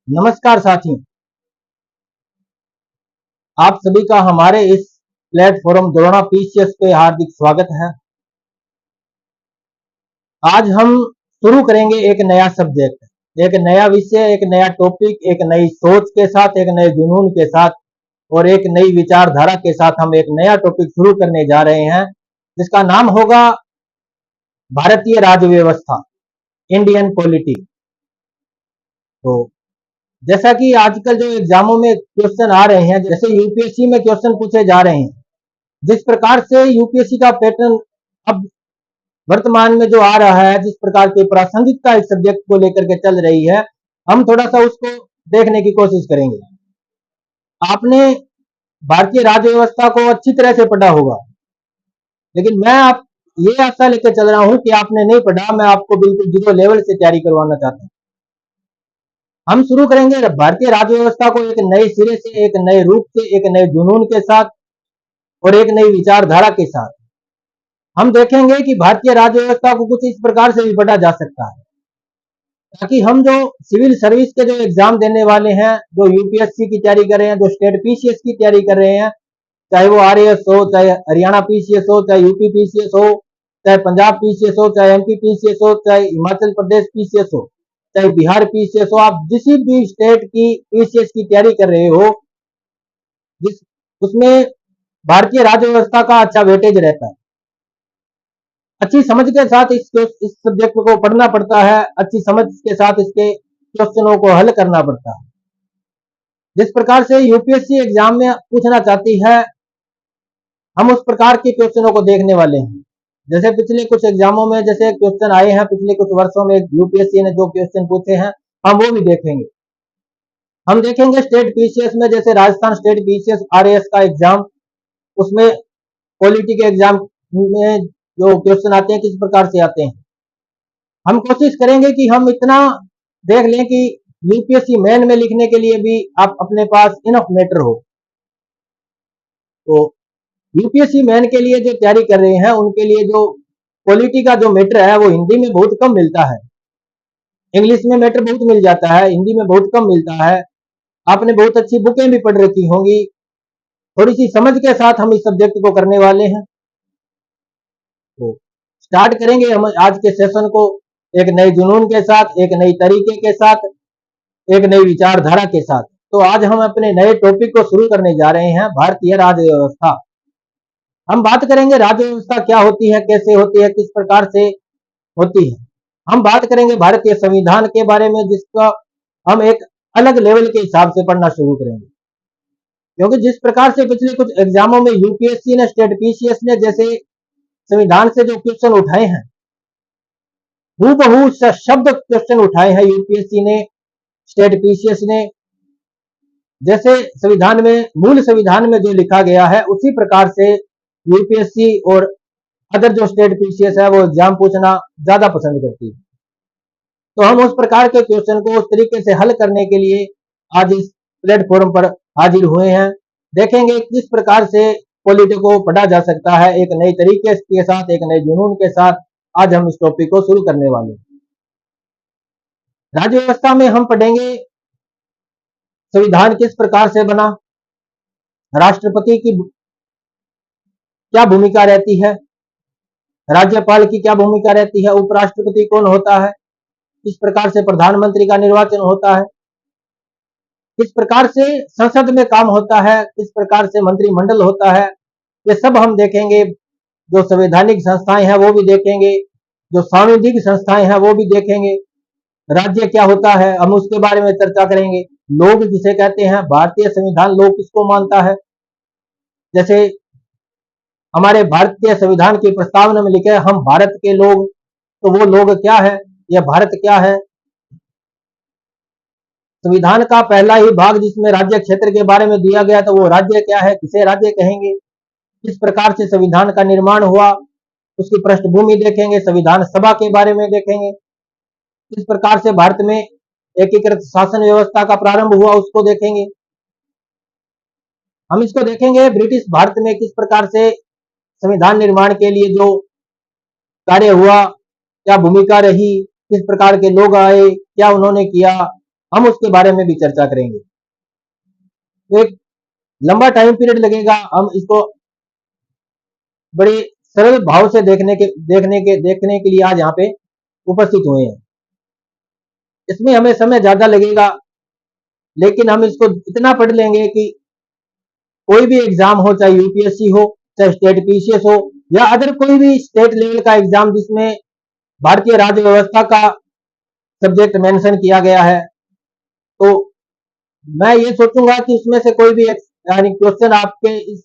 नमस्कार साथियों, आप सभी का हमारे इस प्लेटफॉर्म द्रोणा पीसीएस पे हार्दिक स्वागत है। आज हम शुरू करेंगे एक नया सब्जेक्ट, एक नया विषय, एक नया टॉपिक, एक नई सोच के साथ, एक नए जुनून के साथ और एक नई विचारधारा के साथ हम एक नया टॉपिक शुरू करने जा रहे हैं, जिसका नाम होगा भारतीय राज्य व्यवस्था, इंडियन पॉलिटी। तो जैसा कि आजकल जो एग्जामों में क्वेश्चन आ रहे हैं, जैसे यूपीएससी में क्वेश्चन पूछे जा रहे हैं, जिस प्रकार से यूपीएससी का पैटर्न अब वर्तमान में जो आ रहा है, जिस प्रकार की प्रासंगिकता इस सब्जेक्ट को लेकर के चल रही है, हम थोड़ा सा उसको देखने की कोशिश करेंगे। आपने भारतीय राज्य व्यवस्था को अच्छी तरह से पढ़ा होगा, लेकिन मैं आप ये आशा लेकर चल रहा हूं कि आपने नहीं पढ़ा। मैं आपको बिल्कुल जीरो लेवल से तैयारी करवाना चाहता हूं। हम शुरू करेंगे भारतीय राज्य व्यवस्था को एक नए सिरे से, एक नए रूप से, एक नए जुनून के साथ और एक नई विचारधारा के साथ। हम देखेंगे कि भारतीय राज्य व्यवस्था को कुछ इस प्रकार से भी पढ़ा जा सकता है, ताकि हम जो सिविल सर्विस के जो एग्जाम देने वाले हैं, जो यूपीएससी की तैयारी कर रहे हैं, जो स्टेट पीसीएस की तैयारी कर रहे हैं, चाहे वो आरएएस हो, चाहे हरियाणा पीसीएस हो, चाहे यूपी पीसीएस हो, चाहे पंजाब पीसीएस हो, चाहे एमपी पीसीएस हो, चाहे हिमाचल प्रदेश पीसीएस हो, चाहे बिहार पीसीएस हो, आप जिस भी स्टेट की पीसीएस की तैयारी कर रहे हो, जिस उसमें भारतीय राज्य व्यवस्था का अच्छा वेटेज रहता है। अच्छी समझ के साथ इस सब्जेक्ट को पढ़ना पड़ता है, अच्छी समझ के साथ इसके क्वेश्चनों को हल करना पड़ता है। जिस प्रकार से यूपीएससी एग्जाम में पूछना चाहती है, हम उस प्रकार के क्वेश्चनों को देखने वाले हैं। जैसे पिछले कुछ एग्जामों में जैसे क्वेश्चन आए हैं, पिछले कुछ वर्षों में यूपीएससी ने जो क्वेश्चन पूछे हैं, हम वो भी देखेंगे। हम देखेंगे स्टेट पीसीएस में, जैसे राजस्थान स्टेट पीसीएस आरएएस का एग्जाम, उसमें पॉलिटी के एग्जाम में जो क्वेश्चन आते हैं, किस प्रकार से आते हैं। हम कोशिश करेंगे कि हम इतना देख लें कि यूपीएससी मेन में लिखने के लिए भी आप अपने पास इनफ मैटर हो। तो यूपीएससी मेन के लिए जो तैयारी कर रहे हैं, उनके लिए जो पॉलिटी का जो मैटर है, वो हिंदी में बहुत कम मिलता है। इंग्लिश में मैटर बहुत मिल जाता है, हिंदी में बहुत कम मिलता है। आपने बहुत अच्छी बुकें भी पढ़ रखी होंगी। थोड़ी सी समझ के साथ हम इस सब्जेक्ट को करने वाले हैं। तो स्टार्ट करेंगे हम आज के सेशन को एक नए जुनून के साथ, एक नई तरीके के साथ, एक नई विचारधारा के साथ। तो आज हम अपने नए टॉपिक को शुरू करने जा रहे हैं, भारतीय राज्य व्यवस्था। हम बात करेंगे राज्य व्यवस्था क्या होती है, कैसे होती है, किस प्रकार से होती है। हम बात करेंगे भारतीय संविधान के बारे में, जिसका हम एक अलग लेवल के हिसाब से पढ़ना शुरू करेंगे। क्योंकि जिस प्रकार से पिछले कुछ एग्जामों में यूपीएससी ने, स्टेट पीसीएस ने जैसे संविधान से जो क्वेश्चन उठाए हैं, हूबहू शब्द क्वेश्चन उठाए हैं यूपीएससी ने, स्टेट पीसीएस ने। जैसे संविधान में, मूल संविधान में जो लिखा गया है, उसी प्रकार से यूपीएससी और अदर जो स्टेट पीसीएस है, वो एग्जाम पूछना ज्यादा पसंद करती है। तो हम उस प्रकार के क्वेश्चन को उस तरीके से हल करने के लिए आज इस प्लेटफॉर्म पर हाजिर हुए हैं। देखेंगे किस प्रकार से पॉलिटिक्स को पढ़ा जा सकता है, एक नई तरीके के साथ, एक नए जुनून के साथ। आज हम इस टॉपिक को शुरू करने वाले हैं। राज्य व्यवस्था में हम पढ़ेंगे संविधान किस प्रकार से बना, राष्ट्रपति की क्या भूमिका रहती है, राज्यपाल की क्या भूमिका रहती है, उपराष्ट्रपति कौन होता है, किस प्रकार से प्रधानमंत्री का निर्वाचन होता है, किस प्रकार से संसद में काम होता है, किस प्रकार से मंत्रिमंडल होता है। ये सब हम देखेंगे। जो संवैधानिक संस्थाएं हैं वो भी देखेंगे, जो सांविधिक संस्थाएं हैं वो भी देखेंगे। राज्य क्या होता है, हम उसके बारे में चर्चा करेंगे। लोग जिसे कहते हैं, भारतीय संविधान लोग किसको मानता है। जैसे हमारे भारतीय संविधान की प्रस्तावना में लिखे हम भारत के लोग, तो वो लोग क्या है, यह भारत क्या है। संविधान का पहला ही भाग जिसमें राज्य क्षेत्र के बारे में दिया गया, तो वो राज्य क्या है, किसे राज्य कहेंगे, किस प्रकार से संविधान का निर्माण हुआ, उसकी पृष्ठभूमि देखेंगे। संविधान सभा के बारे में देखेंगे, किस प्रकार से भारत में एकीकृत शासन व्यवस्था का प्रारंभ हुआ, उसको देखेंगे। हम इसको देखेंगे ब्रिटिश भारत में किस प्रकार से संविधान निर्माण के लिए जो कार्य हुआ, क्या भूमिका रही, किस प्रकार के लोग आए, क्या उन्होंने किया, हम उसके बारे में भी चर्चा करेंगे। तो एक लंबा टाइम पीरियड लगेगा, हम इसको बड़ी सरल भाव से देखने के लिए आज यहाँ पे उपस्थित हुए हैं। इसमें हमें समय ज्यादा लगेगा, लेकिन हम इसको इतना पढ़ लेंगे कि कोई भी एग्जाम हो, चाहे यूपीएससी हो, चाहे स्टेट पीसीएस हो, या अदर कोई भी स्टेट लेवल का एग्जाम जिसमें भारतीय राज्य व्यवस्था का सब्जेक्ट मेंशन किया गया है, तो मैं ये सोचूंगा कि इसमें से कोई भी यानी क्वेश्चन आपके इस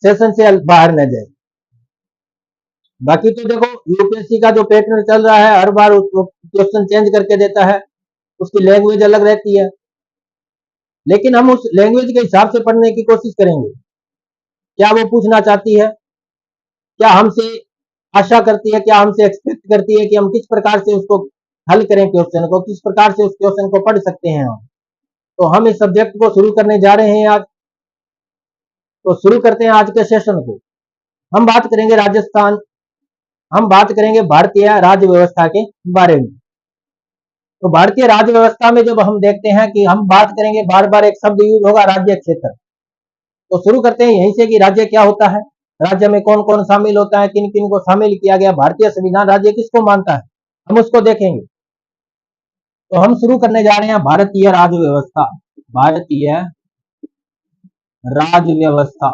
सेशन से बाहर न जाए। बाकी तो देखो, यूपीएससी का जो पैटर्न चल रहा है, हर बार उसको क्वेश्चन चेंज करके देता है, उसकी लैंग्वेज अलग रहती है, लेकिन हम उस लैंग्वेज के हिसाब से पढ़ने की कोशिश करेंगे। क्या वो पूछना चाहती है, क्या हमसे आशा करती है, क्या हमसे एक्सपेक्ट करती है कि हम किस प्रकार से उसको हल करें, क्वेश्चन को किस प्रकार से उस क्वेश्चन को पढ़ सकते हैं हम। तो हम इस सब्जेक्ट को शुरू करने जा रहे हैं आज। तो शुरू करते हैं आज के सेशन को। हम बात करेंगे हम बात करेंगे भारतीय राज्य व्यवस्था के बारे में। तो भारतीय राज्य व्यवस्था में जब हम देखते हैं कि हम बात करेंगे, बार बार एक शब्द यूज होगा, राज्य क्षेत्र। तो शुरू करते हैं यहीं से कि राज्य क्या होता है, राज्य में कौन कौन शामिल होता है, किन किन को शामिल किया गया, भारतीय संविधान राज्य किसको मानता है, हम उसको देखेंगे। तो हम शुरू करने जा रहे हैं भारतीय राज्य व्यवस्था। भारतीय राज्य व्यवस्था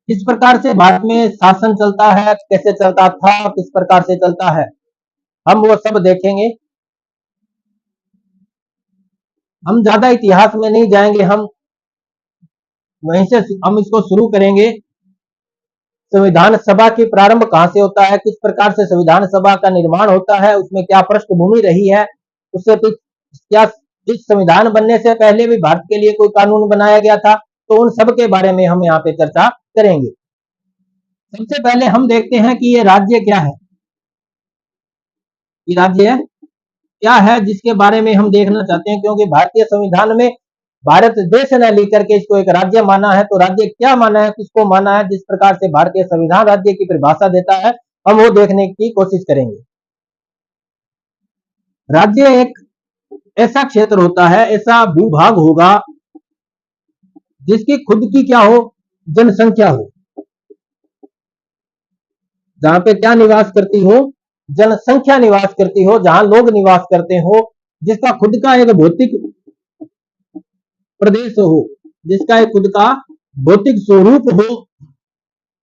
किस प्रकार से भारत में शासन चलता है, कैसे चलता था, किस प्रकार से चलता है, हम वो सब देखेंगे। हम ज्यादा इतिहास में नहीं जाएंगे, हम वहीं से हम इसको शुरू करेंगे। संविधान सभा की प्रारंभ कहां से होता है, किस प्रकार से संविधान सभा का निर्माण होता है, उसमें क्या पृष्ठभूमि रही है, उससे क्या इस संविधान बनने से पहले भी भारत के लिए कोई कानून बनाया गया था, तो उन सब के बारे में हम यहाँ पे चर्चा करेंगे। सबसे पहले हम देखते हैं कि ये राज्य क्या है। ये राज्य क्या है जिसके बारे में हम देखना चाहते हैं, क्योंकि भारतीय संविधान में भारत देश न लेकर के इसको एक राज्य माना है। तो राज्य क्या माना है, किसको माना है, जिस प्रकार से भारतीय संविधान राज्य की परिभाषा देता है, हम वो देखने की कोशिश करेंगे। राज्य एक ऐसा क्षेत्र होता है, ऐसा भूभाग होगा जिसकी खुद की क्या हो, जनसंख्या हो, जहां पे क्या निवास करती हो, जनसंख्या निवास करती हो, जहां लोग निवास करते हो, जिसका खुद का एक भौतिक प्रदेश हो, जिसका एक खुद का भौतिक स्वरूप हो,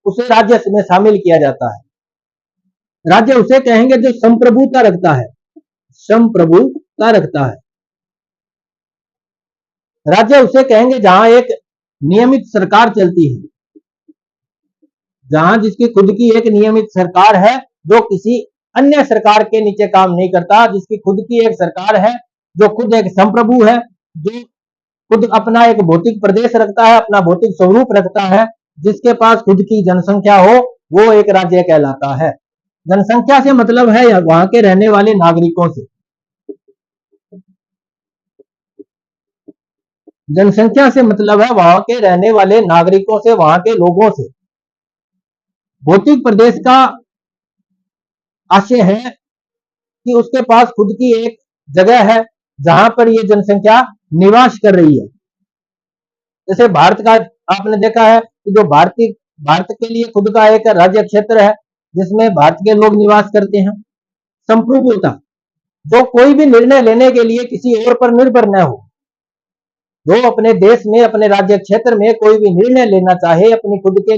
उसे राज्य में शामिल किया जाता है। राज्य उसे कहेंगे जो संप्रभुता रखता है, संप्रभुता रखता है। राज्य उसे कहेंगे जहां एक नियमित सरकार चलती है, जहां जिसकी खुद की एक नियमित सरकार है, जो किसी अन्य सरकार के नीचे काम नहीं करता, जिसकी खुद की एक सरकार है, जो खुद एक संप्रभु है, जो खुद अपना एक भौतिक प्रदेश रखता है, अपना भौतिक स्वरूप रखता है, जिसके पास खुद की जनसंख्या हो, वो एक राज्य कहलाता है। जनसंख्या से मतलब है वहां के रहने वाले नागरिकों से। जनसंख्या से मतलब है वहां के रहने वाले नागरिकों से, वहां के लोगों से। भौतिक प्रदेश का आशय है कि उसके पास खुद की एक जगह है जहां पर ये जनसंख्या निवास कर रही है। जैसे भारत का आपने देखा है कि जो भारत के लिए खुद का एक राज्य क्षेत्र है जिसमें भारत के लोग निवास करते हैं। संप्रभुता, जो कोई भी निर्णय लेने के लिए किसी और पर निर्भर न हो, जो अपने देश में, अपने राज्य क्षेत्र में कोई भी निर्णय लेना चाहे, अपनी खुद के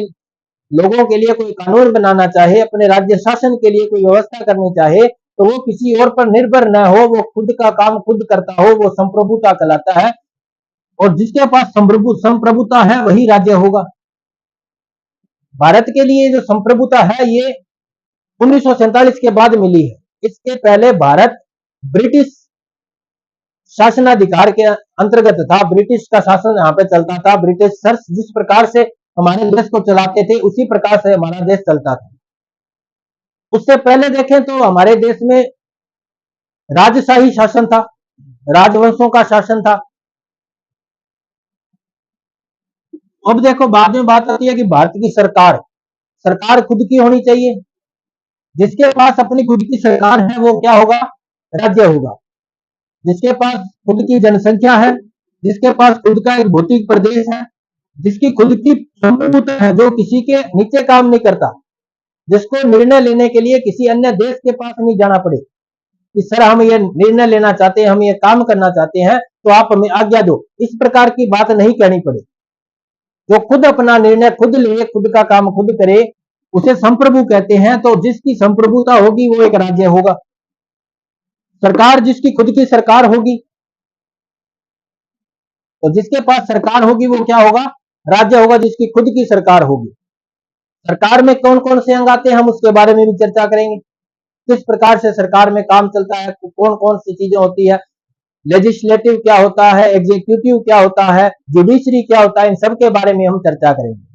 लोगों के लिए कोई कानून बनाना चाहे, अपने राज्य शासन के लिए कोई व्यवस्था करनी चाहे, तो वो किसी और पर निर्भर न हो, वो खुद का काम खुद करता हो, वो संप्रभुता कहलाता है। और जिसके पास संप्रभुता है वही राज्य होगा। भारत के लिए जो संप्रभुता है ये 1947 के बाद मिली है। इसके पहले भारत ब्रिटिश शासनाधिकार के अंतर्गत था, ब्रिटिश का शासन यहाँ पे चलता था। ब्रिटिशर्स जिस प्रकार से हमारे देश को चलाते थे, उसी प्रकार से हमारा देश चलता था। उससे पहले देखें तो हमारे देश में राजशाही शासन था, राजवंशों का शासन था। अब देखो, बाद में बात आती है कि भारत की सरकार खुद की होनी चाहिए। जिसके पास अपनी खुद की सरकार है वो क्या होगा, राज्य होगा। जिसके पास खुद की जनसंख्या है, जिसके पास खुद का एक भौतिक प्रदेश है, जिसकी खुद की संप्रभुता है, जो किसी के नीचे काम नहीं करता, जिसको निर्णय लेने के लिए किसी अन्य देश के पास नहीं जाना पड़े कि सर हम ये निर्णय लेना चाहते हैं, हम ये काम करना चाहते हैं, तो आप हमें आज्ञा दो, इस प्रकार की बात नहीं कहनी पड़े। जो खुद अपना निर्णय खुद ले, खुद का काम खुद करे, उसे संप्रभु कहते हैं। तो जिसकी संप्रभुता होगी वो एक राज्य होगा। सरकार जिसकी खुद की सरकार होगी, तो जिसके पास सरकार होगी वो क्या होगा? राज्य होगा, जिसकी खुद की सरकार होगी। सरकार में कौन कौन से अंग आते हैं, हम उसके बारे में भी चर्चा करेंगे। किस प्रकार से सरकार में काम चलता है, कौन कौन सी चीजें होती है, लेजिस्लेटिव क्या होता है, एग्जीक्यूटिव क्या होता है, जुडिशरी क्या होता है, इन सब के बारे में हम चर्चा करेंगे।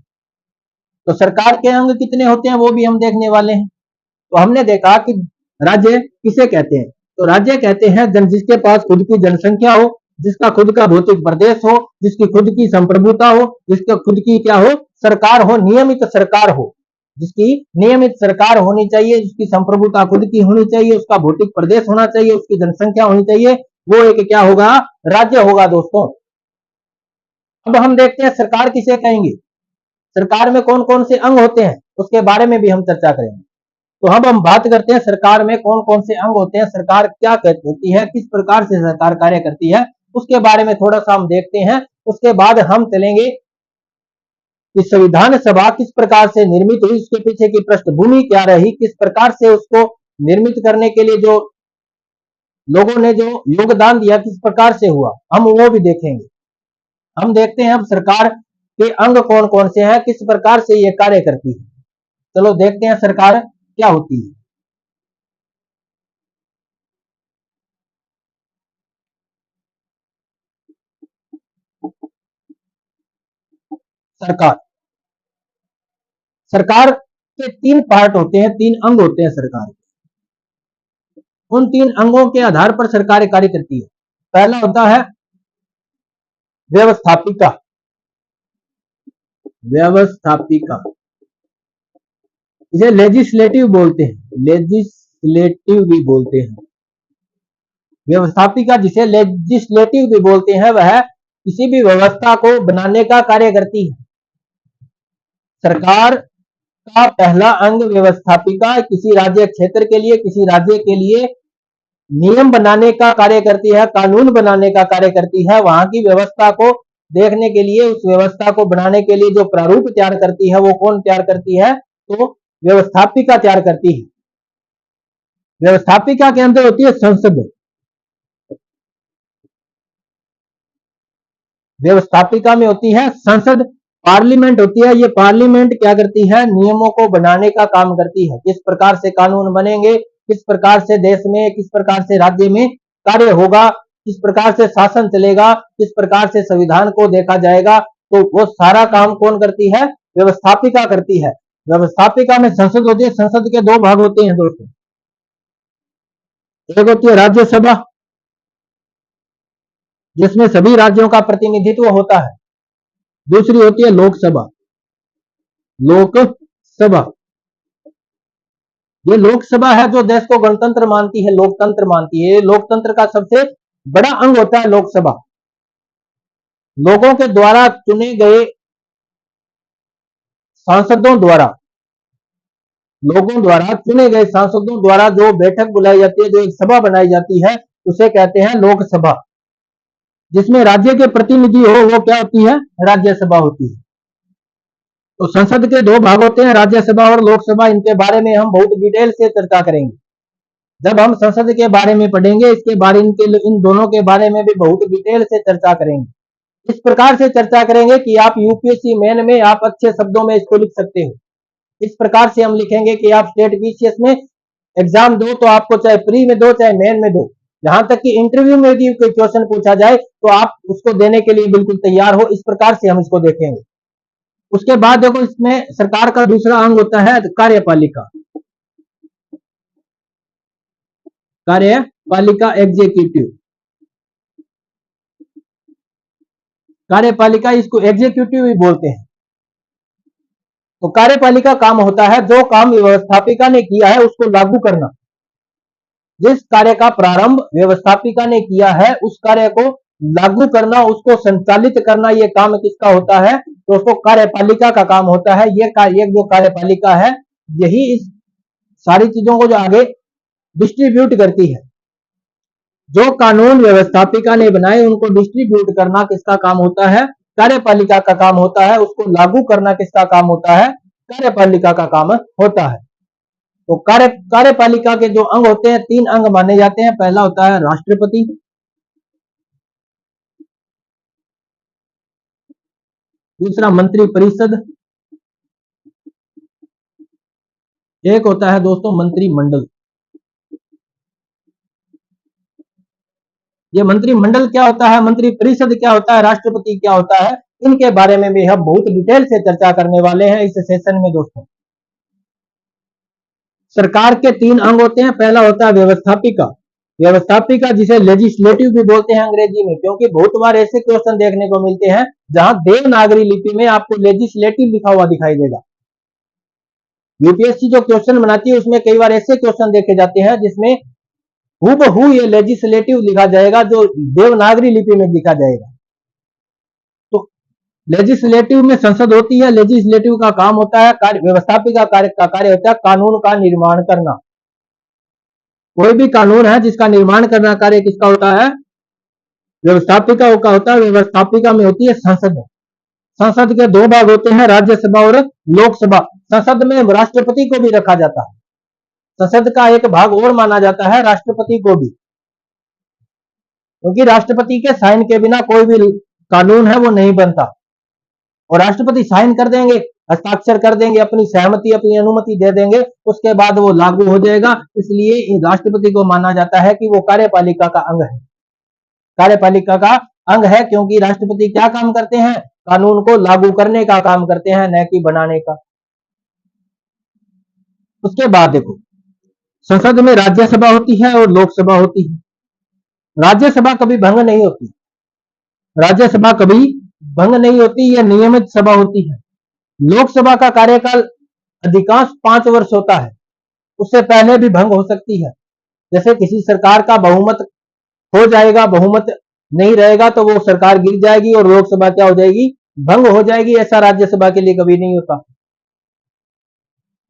तो सरकार के अंग कितने होते हैं वो भी हम देखने वाले हैं। तो हमने देखा कि राज्य किसे कहते हैं, तो राज्य कहते हैं जिसके पास खुद की जनसंख्या हो, जिसका खुद का भौतिक प्रदेश हो, जिसकी खुद की संप्रभुता हो, जिसका खुद की क्या हो, सरकार हो, नियमित सरकार हो, जिसकी नियमित सरकार होनी चाहिए, जिसकी संप्रभुता खुद की होनी चाहिए, उसका भौतिक प्रदेश होना चाहिए, उसकी जनसंख्या होनी चाहिए, वो एक क्या होगा? राज्य होगा दोस्तों। अब हम देखते हैं सरकार किसे कहेंगे, सरकार में कौन कौन से अंग होते हैं उसके बारे में भी हम चर्चा करेंगे। तो अब हम बात करते हैं सरकार में कौन कौन से अंग होते हैं, सरकार क्या होती है, किस प्रकार से सरकार कार्य करती है, उसके बारे में थोड़ा सा हम देखते हैं। उसके बाद हम चलेंगे कि संविधान सभा किस प्रकार से निर्मित हुई, उसके पीछे की पृष्ठभूमि क्या रही, किस प्रकार से उसको निर्मित करने के लिए जो लोगों ने जो योगदान दिया किस प्रकार से हुआ, हम वो भी देखेंगे। हम देखते हैं अब सरकार के अंग कौन कौन से हैं, किस प्रकार से ये कार्य करती है। चलो देखते हैं सरकार क्या होती है। सरकार सरकार के तीन पार्ट होते हैं, तीन अंग होते हैं सरकार के। उन तीन अंगों के आधार पर सरकार कार्य करती है। पहला होता है व्यवस्थापिका। व्यवस्थापिका इसे लेजिस्लेटिव बोलते हैं, लेजिस्लेटिव भी बोलते हैं। व्यवस्थापिका जिसे लेजिस्लेटिव भी बोलते हैं, वह किसी भी व्यवस्था को बनाने का कार्य करती है। सरकार का पहला अंग व्यवस्थापिका किसी राज्य क्षेत्र के लिए, किसी राज्य के लिए नियम बनाने का कार्य करती है, कानून बनाने का कार्य करती है, वहां की व्यवस्था को देखने के लिए, उस व्यवस्था को बनाने के लिए जो प्रारूप तैयार करती है वो कौन तैयार करती है? तो व्यवस्थापिका तैयार करती है। व्यवस्थापिका के अंदर होती है संसद। व्यवस्थापिका में होती है संसद, पार्लियामेंट होती है। ये पार्लियामेंट क्या करती है? नियमों को बनाने का काम करती है। किस प्रकार से कानून बनेंगे, किस प्रकार से देश में, किस प्रकार से राज्य में कार्य होगा, किस प्रकार से शासन चलेगा, किस प्रकार से संविधान को देखा जाएगा, तो वो सारा काम कौन करती है? व्यवस्थापिका करती है। व्यवस्थापिका में संसद होती है। संसद के दो भाग होते हैं दोस्तों, एक होती है राज्यसभा जिसमें सभी राज्यों का प्रतिनिधित्व होता है, दूसरी होती है लोकसभा। लोकसभा ये लोकसभा है जो देश को गणतंत्र मानती है, लोकतंत्र मानती है। ये लोकतंत्र का सबसे बड़ा अंग होता है लोकसभा। लोगों के द्वारा चुने गए सांसदों द्वारा, लोगों द्वारा चुने गए सांसदों द्वारा जो बैठक बुलाई जाती है, जो एक सभा बनाई जाती है, उसे कहते हैं लोकसभा। जिसमें राज्य के प्रतिनिधि हो वो क्या होती है? राज्यसभा होती है। तो संसद के दो भाग होते हैं, राज्यसभा और लोकसभा। इनके बारे में हम बहुत डिटेल से चर्चा करेंगे जब हम संसद के बारे में पढ़ेंगे। इसके बारे इन दोनों के बारे में भी बहुत डिटेल से चर्चा करेंगे। इस प्रकार से चर्चा करेंगे कि आप यूपीएससी मेन में आप अच्छे शब्दों में इसको लिख सकते हो। इस प्रकार से हम लिखेंगे कि आप स्टेट बीसीएस में एग्जाम दो तो आपको चाहे प्री में दो चाहे मेन में दो, यहां तक कि इंटरव्यू में भी कोई क्वेश्चन पूछा जाए तो आप उसको देने के लिए बिल्कुल तैयार हो। इस प्रकार से हम इसको देखेंगे। उसके बाद देखो, इसमें सरकार का दूसरा अंग होता है कार्यपालिका। कार्यपालिका एग्जीक्यूटिव। कार्यपालिका इसको एग्जीक्यूटिव भी बोलते हैं। तो कार्यपालिका काम होता है जो काम व्यवस्थापिका ने किया है उसको लागू करना। जिस कार्य का प्रारंभ व्यवस्थापिका ने किया है उस कार्य को लागू करना, उसको संचालित करना, ये काम किसका होता है? तो उसको कार्यपालिका का काम होता है। ये जो कार्यपालिका है यही इस सारी चीजों को जो आगे डिस्ट्रीब्यूट करती है। जो कानून व्यवस्थापिका ने बनाए उनको डिस्ट्रीब्यूट करना किसका काम होता है? कार्यपालिका का काम होता है। उसको लागू करना किसका काम होता है? कार्यपालिका का काम होता है। तो कार्यपालिका के जो अंग होते हैं, 3 अंग माने जाते हैं। पहला होता है राष्ट्रपति, दूसरा मंत्री परिषद, एक होता है दोस्तों मंत्रिमंडल। ये मंत्रिमंडल क्या होता है, मंत्री परिषद क्या होता है, राष्ट्रपति क्या होता है, इनके बारे में भी हम बहुत डिटेल से चर्चा करने वाले हैं इस सेशन में दोस्तों। सरकार के 3 अंग होते हैं। पहला होता है व्यवस्थापिका। व्यवस्थापिका जिसे लेजिस्लेटिव भी बोलते हैं अंग्रेजी में, क्योंकि बहुत बार ऐसे क्वेश्चन देखने को मिलते हैं जहां देवनागरी लिपि में आपको लेजिस्लेटिव लिखा हुआ दिखाई देगा। यूपीएससी जो क्वेश्चन बनाती है उसमें कई बार ऐसे क्वेश्चन देखे जाते हैं जिसमें हूबहू ये लेजिस्लेटिव लिखा जाएगा, जो देवनागरी लिपि में लिखा जाएगा। तो लेजिस्लेटिव में संसद होती है। लेजिस्लेटिव का काम होता है, व्यवस्थापिका का कार्य होता है कानून का निर्माण करना। कोई भी कानून है जिसका निर्माण करना कार्य किसका होता है? व्यवस्थापिका का होता है। व्यवस्थापिका में होती है संसद। संसद के 2 भाग होते हैं, राज्यसभा और लोकसभा। संसद में राष्ट्रपति को भी रखा जाता है। संसद का एक भाग और माना जाता है राष्ट्रपति को भी, क्योंकि राष्ट्रपति के साइन के बिना कोई भी कानून है वो नहीं बनता। और राष्ट्रपति साइन कर देंगे, हस्ताक्षर कर देंगे, अपनी सहमति अपनी अनुमति दे देंगे, उसके बाद वो लागू हो जाएगा। इसलिए राष्ट्रपति को माना जाता है कि वो कार्यपालिका का अंग है। कार्यपालिका का अंग है क्योंकि राष्ट्रपति क्या काम करते हैं? कानून को लागू करने का काम करते हैं, न कि बनाने का। उसके बाद देखो, संसद में राज्यसभा होती है और लोकसभा होती है। राज्यसभा कभी भंग नहीं होती। राज्यसभा कभी भंग नहीं होती, यह नियमित सभा होती है। लोकसभा का कार्यकाल अधिकांश 5 वर्ष होता है, उससे पहले भी भंग हो सकती है। जैसे किसी सरकार का बहुमत हो जाएगा, बहुमत नहीं रहेगा तो वो सरकार गिर जाएगी और लोकसभा क्या हो जाएगी? भंग हो जाएगी। ऐसा राज्यसभा के लिए कभी नहीं होता।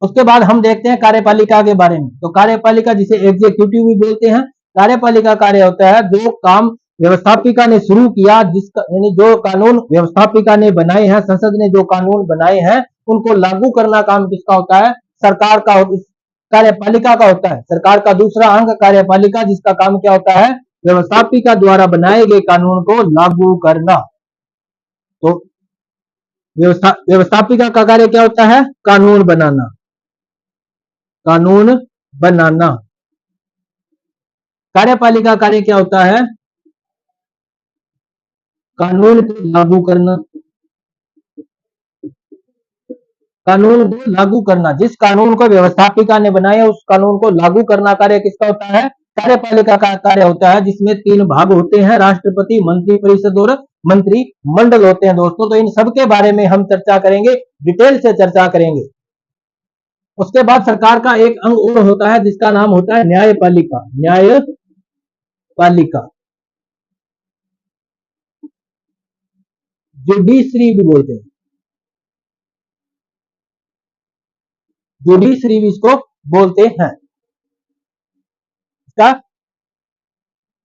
उसके बाद हम देखते हैं कार्यपालिका के बारे में। तो कार्यपालिका जिसे एग्जीक्यूटिव भी बोलते हैं, कार्यपालिका कार्य होता है जो काम व्यवस्थापिका ने शुरू किया, जिसका यानी जो कानून व्यवस्थापिका ने बनाए हैं, संसद ने जो कानून बनाए हैं उनको लागू करना काम किसका होता है? सरकार का, कार्यपालिका का होता है। सरकार का दूसरा अंग कार्यपालिका, जिसका काम क्या होता है? व्यवस्थापिका द्वारा बनाए गए कानून को लागू करना। तो व्यवस्थापिका का कार्य क्या होता है? कानून बनाना। कानून बनाना। कार्यपालिका कार्य क्या होता है? कानून को लागू करना। कानून को लागू करना। जिस कानून को व्यवस्थापिका ने बनाया उस कानून को लागू करना कार्य किसका होता है? कार्यपालिका का कार्य होता है, जिसमें 3 भाग होते हैं, राष्ट्रपति, मंत्री परिषद और मंत्रिमंडल होते हैं दोस्तों। तो इन सब के बारे में हम चर्चा करेंगे, डिटेल से चर्चा करेंगे। उसके बाद सरकार का एक अंग और होता है जिसका नाम होता है न्यायपालिका। न्यायपालिका, जुडिशरी भी बोलते हैं। जुडिशरी भी इसको बोलते हैं। इसका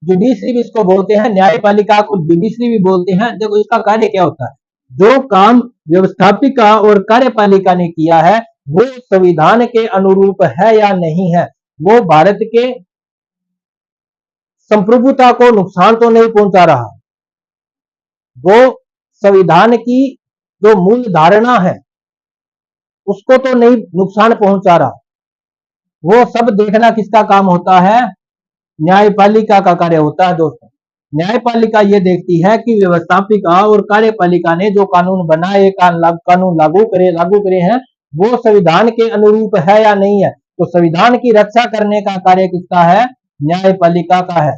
जुडिशरी भी इसको बोलते हैं, न्यायपालिका को जुडिशरी भी बोलते हैं। देखो इसका कार्य क्या होता है? जो काम व्यवस्थापिका और कार्यपालिका ने किया है वो संविधान के अनुरूप है या नहीं है, वो भारत के संप्रभुता को नुकसान तो नहीं पहुंचा रहा, वो संविधान की जो मूल धारणा है उसको तो नहीं नुकसान पहुंचा रहा। वो सब देखना किसका काम होता है? न्यायपालिका का कार्य होता है दोस्तों। न्यायपालिका ये देखती है कि व्यवस्थापिका और कार्यपालिका ने जो कानून बनाए, कानून लागू करे हैं, वो संविधान के अनुरूप है या नहीं है। तो संविधान की रक्षा करने का कार्य किसका है? न्यायपालिका का है।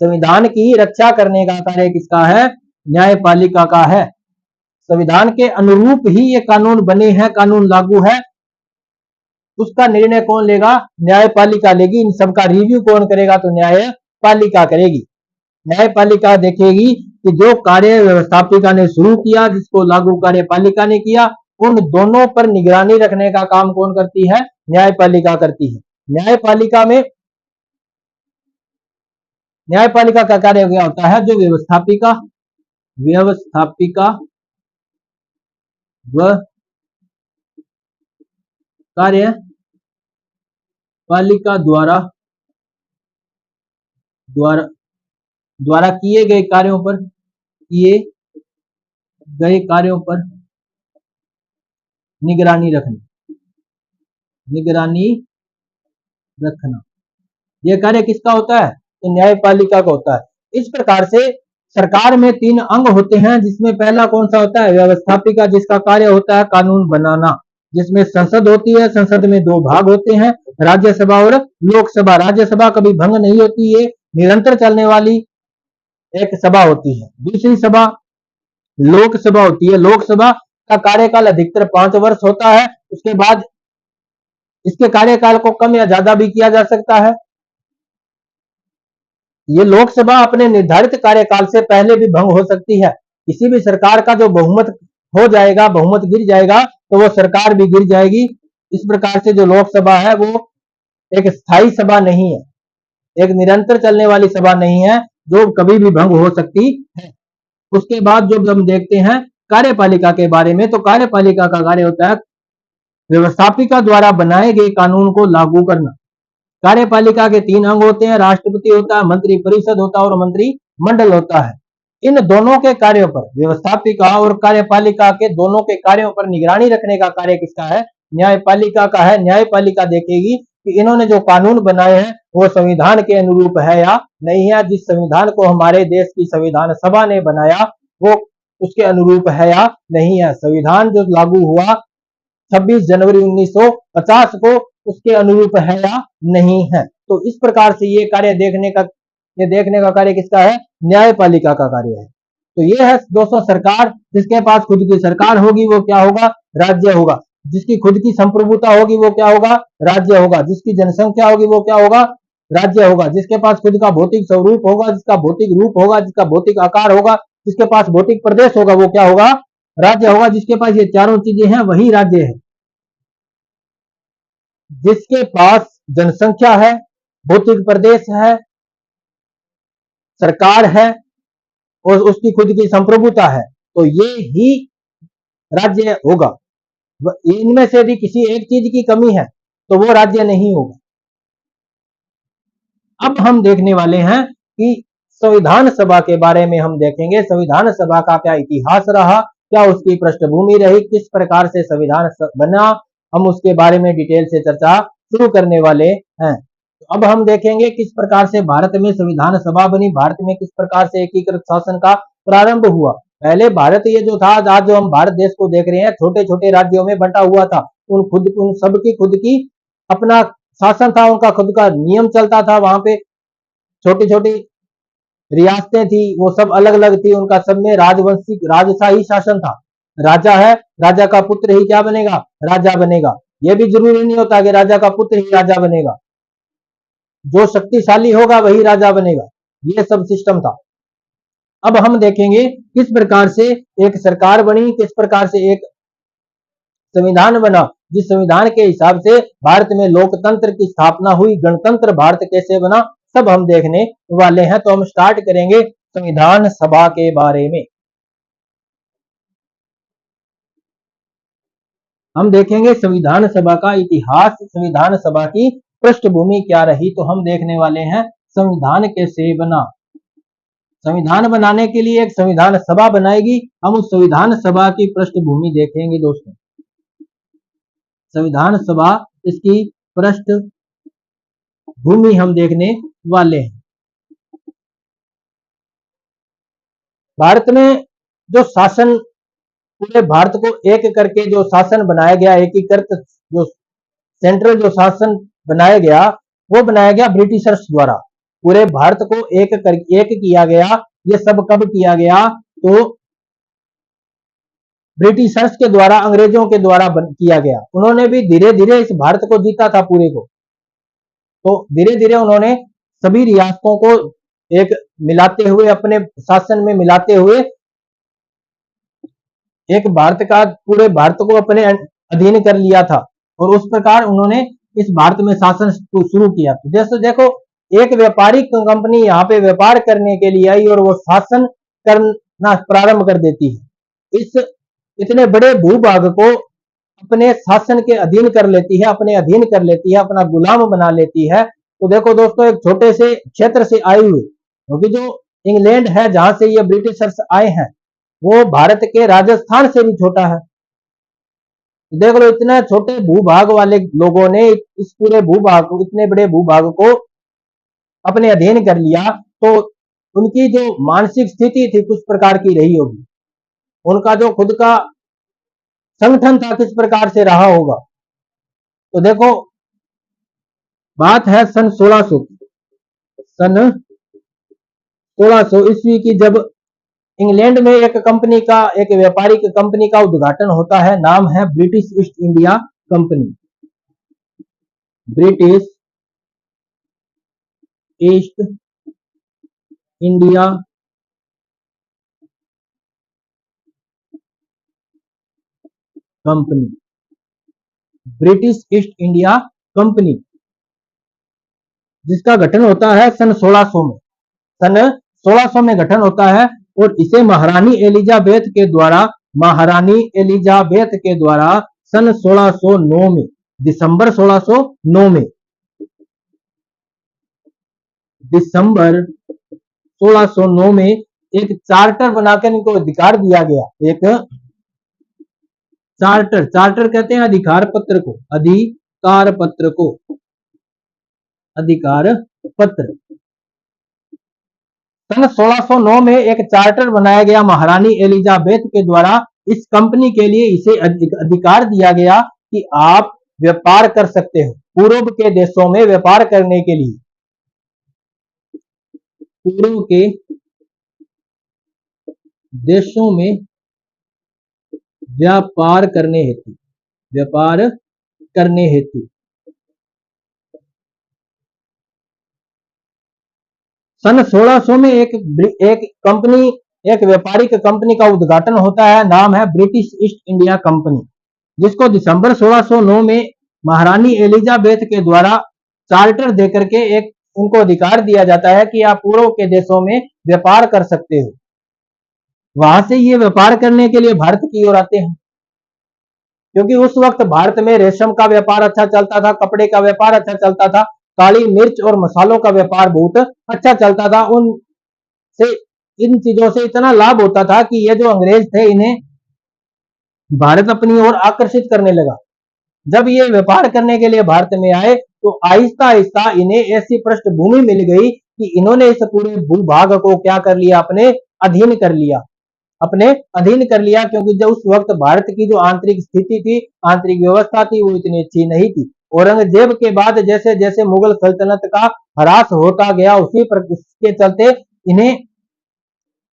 संविधान की रक्षा करने का कार्य किसका है? न्यायपालिका का है। संविधान के अनुरूप ही ये कानून बने हैं, कानून लागू है, उसका निर्णय कौन लेगा? न्यायपालिका लेगी। इन सबका रिव्यू कौन करेगा? तो न्यायपालिका करेगी। न्यायपालिका देखेगी कि जो कार्य व्यवस्थापिका ने शुरू किया, जिसको लागू कार्यपालिका ने किया, उन दोनों पर निगरानी रखने का काम कौन करती है? न्यायपालिका करती है। न्यायपालिका का कार्य क्या होता है? जो व्यवस्थापिका व कार्यपालिका द्वारा किए गए कार्यों पर निगरानी रखना। यह कार्य किसका होता है? तो न्यायपालिका का होता है। इस प्रकार से सरकार में 3 अंग होते हैं, जिसमें पहला कौन सा होता है? व्यवस्थापिका, जिसका कार्य होता है कानून बनाना, जिसमें संसद होती है। संसद में 2 भाग होते हैं, राज्यसभा और लोकसभा। राज्यसभा कभी भंग नहीं होती है, निरंतर चलने वाली एक सभा होती है। दूसरी सभा लोकसभा होती है। लोकसभा का कार्यकाल अधिकतर 5 वर्ष होता है। उसके बाद इसके कार्यकाल को कम या ज्यादा भी किया जा सकता है। ये लोकसभा अपने निर्धारित कार्यकाल से पहले भी भंग हो सकती है। किसी भी सरकार का जो बहुमत हो जाएगा, बहुमत गिर जाएगा, तो वो सरकार भी गिर जाएगी। इस प्रकार से जो लोकसभा है वो एक स्थायी सभा नहीं है, एक निरंतर चलने वाली सभा नहीं है, जो कभी भी भंग हो सकती है। उसके बाद जो हम देखते हैं कार्यपालिका के बारे में, तो कार्यपालिका का कार्य होता है व्यवस्थापिका द्वारा बनाए गए कानून को लागू करना। कार्यपालिका के 3 अंग होते हैं, राष्ट्रपति होता है, मंत्री परिषद होता है और मंत्रिमंडल होता है। इन दोनों के कार्यों पर, व्यवस्थापिका और कार्यपालिका के दोनों के कार्यों पर निगरानी रखने का कार्य किसका है? न्यायपालिका का है। न्यायपालिका देखेगी कि इन्होंने जो कानून बनाए हैं वो संविधान के अनुरूप है या नहीं है। जिस संविधान को हमारे देश की संविधान सभा ने बनाया वो उसके अनुरूप है या नहीं है। संविधान जो लागू हुआ 26 जनवरी 1950 को, उसके अनुरूप है या नहीं है। तो इस प्रकार से ये देखने का कार्य किसका है? न्यायपालिका का कार्य है। तो ये है दोस्तों सरकार। जिसके पास खुद की सरकार होगी वो क्या होगा? राज्य होगा। जिसकी खुद की संप्रभुता होगी वो क्या होगा? राज्य होगा। जिसकी जनसंख्या होगी वो क्या होगा? राज्य होगा। जिसके पास खुद का भौतिक स्वरूप होगा, जिसका भौतिक रूप होगा, जिसका भौतिक आकार होगा, जिसके पास भौतिक प्रदेश होगा वो क्या होगा? राज्य होगा। जिसके पास ये चारों चीजें हैं वही राज्य है। जिसके पास जनसंख्या है, भौतिक प्रदेश है, सरकार है और उसकी खुद की संप्रभुता है, तो ये ही राज्य होगा। इनमें से यदि किसी एक चीज की कमी है तो वो राज्य नहीं होगा। अब हम देखने वाले हैं कि संविधान सभा के बारे में हम देखेंगे। संविधान सभा का क्या इतिहास रहा, क्या उसकी पृष्ठभूमि रही, किस प्रकार से संविधान बना, हम उसके बारे में डिटेल से चर्चा शुरू करने वाले हैं। तो अब हम देखेंगे किस प्रकार से भारत में संविधान सभा बनी, भारत में किस प्रकार से एकीकृत शासन का प्रारंभ हुआ। पहले भारत ये जो था, आज जो हम भारत देश को देख रहे हैं, छोटे छोटे राज्यों में बंटा हुआ था। उन सबकी खुद की अपना शासन था, उनका खुद का नियम चलता था। वहां पे छोटी छोटी रियासतें थी, वो सब अलग अलग थी। उनका सब में राजशाही शासन था। राजा है, राजा का पुत्र ही क्या बनेगा? राजा बनेगा। यह भी जरूरी नहीं होता कि राजा का पुत्र ही राजा बनेगा, जो शक्तिशाली होगा वही राजा बनेगा। ये सब सिस्टम था। अब हम देखेंगे किस प्रकार से एक सरकार बनी, किस प्रकार से एक संविधान बना, जिस संविधान के हिसाब से भारत में लोकतंत्र की स्थापना हुई, गणतंत्र भारत कैसे बना, सब हम देखने वाले हैं। तो हम स्टार्ट करेंगे संविधान सभा के बारे में। हम देखेंगे संविधान सभा का इतिहास, संविधान सभा की पृष्ठभूमि क्या रही। तो हम देखने वाले हैं संविधान कैसे बना। संविधान बनाने के लिए एक संविधान सभा बनाएगी। हम उस संविधान सभा की पृष्ठभूमि देखेंगे दोस्तों। संविधान सभा, इसकी पृष्ठभूमि हम देखने वाले हैं। भारत में जो शासन, पूरे भारत को एक करके जो शासन बनाया गया, एकीकृत जो सेंट्रल जो शासन बनाया गया, वो बनाया गया ब्रिटिशर्स द्वारा। पूरे भारत को एक किया गया। ये सब कब किया गया? तो ब्रिटिशर्स के द्वारा, अंग्रेजों के द्वारा किया गया। उन्होंने भी धीरे धीरे इस भारत को जीता था पूरे को। तो धीरे धीरे उन्होंने सभी रियासतों को एक मिलाते हुए, अपने शासन में मिलाते हुए, एक भारत का, पूरे भारत को अपने अधीन कर लिया था। और उस प्रकार उन्होंने इस भारत में शासन शुरू किया। जैसे देखो, एक व्यापारिक कंपनी यहाँ पे व्यापार करने के लिए आई और वो शासन करना प्रारंभ कर देती है। इस इतने बड़े भूभाग को अपने शासन के अधीन कर लेती है, अपने अधीन कर लेती है, अपना गुलाम बना लेती है। तो देखो दोस्तों, एक छोटे से क्षेत्र से आए हुए, क्योंकि जो इंग्लैंड है जहां से ये ब्रिटिशर्स आए हैं, वो भारत के राजस्थान से भी छोटा है। देख लो, इतना छोटे भूभाग वाले लोगों ने इस पूरे भूभाग को, इतने बड़े भूभाग को अपने अधीन कर लिया। तो उनकी जो मानसिक स्थिति थी कुछ प्रकार की रही होगी, उनका जो खुद का संगठन था किस प्रकार से रहा होगा। तो देखो, बात है सन 1600 की, सन 1600 ईस्वी की, जब इंग्लैंड में एक कंपनी का, एक व्यापारिक कंपनी का उद्घाटन होता है। नाम है British east India company. British east India company, British east India company, जिसका गठन होता है सन 1600 में। सन 1600 में गठन होता है और इसे महारानी एलिजाबेथ के द्वारा, महारानी एलिजाबेथ के द्वारा सन 1609 में, दिसंबर 1609 में, दिसंबर 1609 में एक चार्टर बनाकर इनको अधिकार दिया गया। एक चार्टर, चार्टर कहते हैं अधिकार पत्र को, अधिकार पत्र को, अधिकार पत्र। सन 1609 में एक चार्टर बनाया गया महारानी एलिजाबेथ के द्वारा। इस कंपनी के लिए इसे अधिकार दिया गया कि आप व्यापार कर सकते हो पूर्व के देशों में व्यापार करने के लिए, पूर्व के देशों में व्यापार करने हेतु, व्यापार करने हेतु। सन 1600 में एक कंपनी, एक व्यापारिक कंपनी का उद्घाटन होता है। नाम है ब्रिटिश ईस्ट इंडिया कंपनी, जिसको दिसंबर 1609 में महारानी एलिजाबेथ के द्वारा चार्टर देकर के एक उनको अधिकार दिया जाता है कि आप पूर्व के देशों में व्यापार कर सकते हो। वहां से ये व्यापार करने के लिए भारत की ओर आते हैं, क्योंकि उस वक्त भारत में रेशम का व्यापार अच्छा चलता था, कपड़े का व्यापार अच्छा चलता था, काली मिर्च और मसालों का व्यापार बहुत अच्छा चलता था। उन से, इन चीजों से इतना लाभ होता था कि ये जो अंग्रेज थे, इन्हें भारत अपनी ओर आकर्षित करने लगा। जब ये व्यापार करने के लिए भारत में आए, तो आहिस्ता आहिस्ता इन्हें ऐसी पृष्ठभूमि मिल गई कि इन्होंने इस पूरे भूभाग को क्या कर लिया, अपने अधीन कर लिया, अपने अधीन कर लिया। क्योंकि जब उस वक्त भारत की जो आंतरिक स्थिति थी, आंतरिक व्यवस्था थी, वो इतनी अच्छी नहीं थी। औरंगजेब के बाद जैसे जैसे मुगल सल्तनत का ह्रास होता गया, उसके चलते इन्हें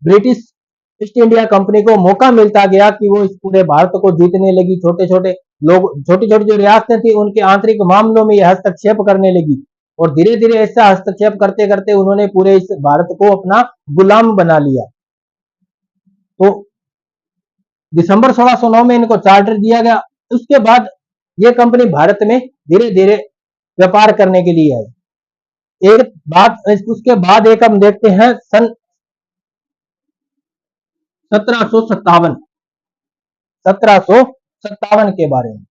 ब्रिटिश ईस्ट इंडिया कंपनी को मौका मिलता गया कि वो इस पूरे भारत को जीतने लगी। छोटे छोटे लोग, छोटी छोटी जो रियासतें थी, उनके आंतरिक मामलों में यह हस्तक्षेप करने लगी। और धीरे धीरे ऐसा हस्तक्षेप करते करते उन्होंने पूरे इस भारत को अपना गुलाम बना लिया। तो दिसंबर 1609 में इनको चार्टर दिया गया। उसके बाद ये कंपनी भारत में धीरे धीरे व्यापार करने के लिए आई। एक बात, उसके बाद एक हम देखते हैं सन 1757, 1757 के बारे में,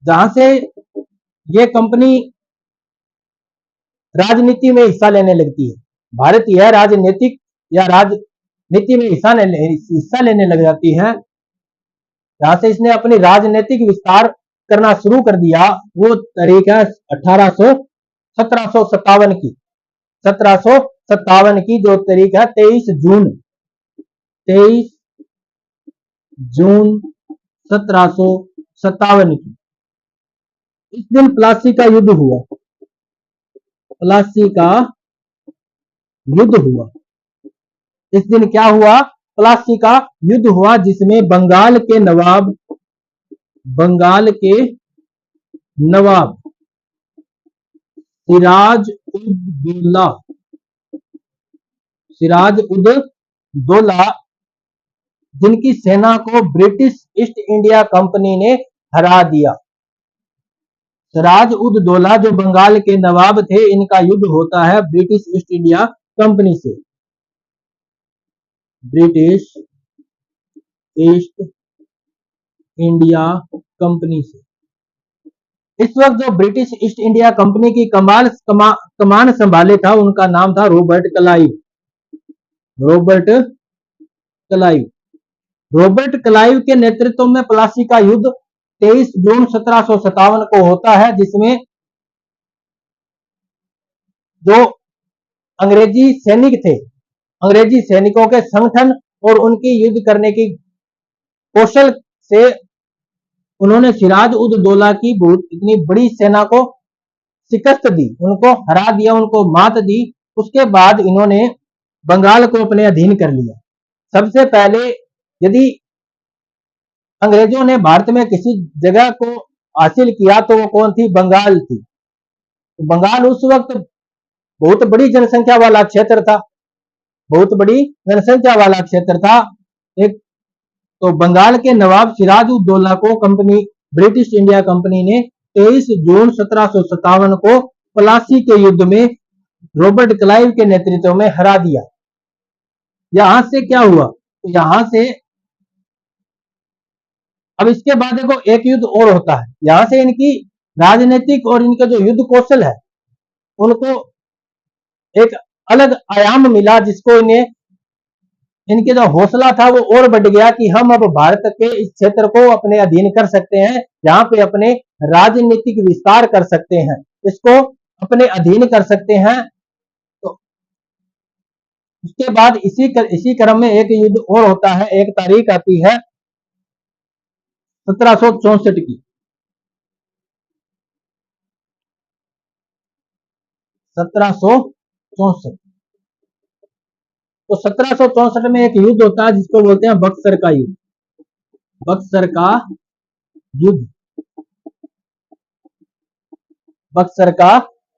जहां से ये कंपनी राजनीति में हिस्सा लेने लगती है। भारत यह राजनीतिक या राजनीति में हिस्सा लेने लग जाती है। जहां से इसने अपनी राजनीतिक विस्तार करना शुरू कर दिया। वो तारीख है 1757 की, 1757 की जो तारीख है 23 जून, 23 जून 1757 की। इस दिन प्लासी का युद्ध हुआ, प्लासी का युद्ध हुआ। इस दिन क्या हुआ? प्लासी का युद्ध हुआ, जिसमें बंगाल के नवाब सिराज उद दौला, जिनकी सेना को ब्रिटिश ईस्ट इंडिया कंपनी ने हरा दिया। सिराज उद दौला जो बंगाल के नवाब थे, इनका युद्ध होता है ब्रिटिश ईस्ट इंडिया कंपनी से। ब्रिटिश ईस्ट इंडिया कंपनी से। इस वक्त जो ब्रिटिश ईस्ट इंडिया कंपनी की कमान संभाले था, उनका नाम था रॉबर्ट क्लाइव के नेतृत्व में प्लासी का युद्ध 23 जून 1757 को होता है, जिसमें जो अंग्रेजी सैनिक थे, अंग्रेजी सैनिकों के संगठन और उनकी युद्ध करने की कौशल से उन्होंने सिराज उद दौला की इतनी बड़ी सेना को शिकस्त दी, उनको हरा दिया, उनको मात दी। उसके बाद इन्होंने बंगाल को अपने अधीन कर लिया। सबसे पहले यदि अंग्रेजों ने भारत में किसी जगह को हासिल किया तो वो कौन थी? बंगाल थी। तो बंगाल उस वक्त बहुत बड़ी जनसंख्या वाला क्षेत्र था, एक तो बंगाल के नवाब सिराज उद दौला को ब्रिटिश इंडिया कंपनी ने 23 जून 1757 को प्लासी के युद्ध में रॉबर्ट क्लाइव के नेतृत्व में हरा दिया। यहां से क्या हुआ? तो यहां से अब इसके बाद देखो एक युद्ध और होता है। यहां से इनकी राजनीतिक और इनका जो युद्ध कौशल है, उनको एक अलग आयाम मिला, जिसको इनके जो हौसला था वो और बढ़ गया कि हम अब भारत के इस क्षेत्र को अपने अधीन कर सकते हैं, यहाँ पे अपने राजनीतिक विस्तार कर सकते हैं, इसको अपने अधीन कर सकते हैं। तो उसके बाद इसी क्रम में एक युद्ध और होता है। एक तारीख आती है 1764 की। 1764 तो 1764 में एक युद्ध होता है जिसको बोलते हैं बक्सर का युद्ध। बक्सर का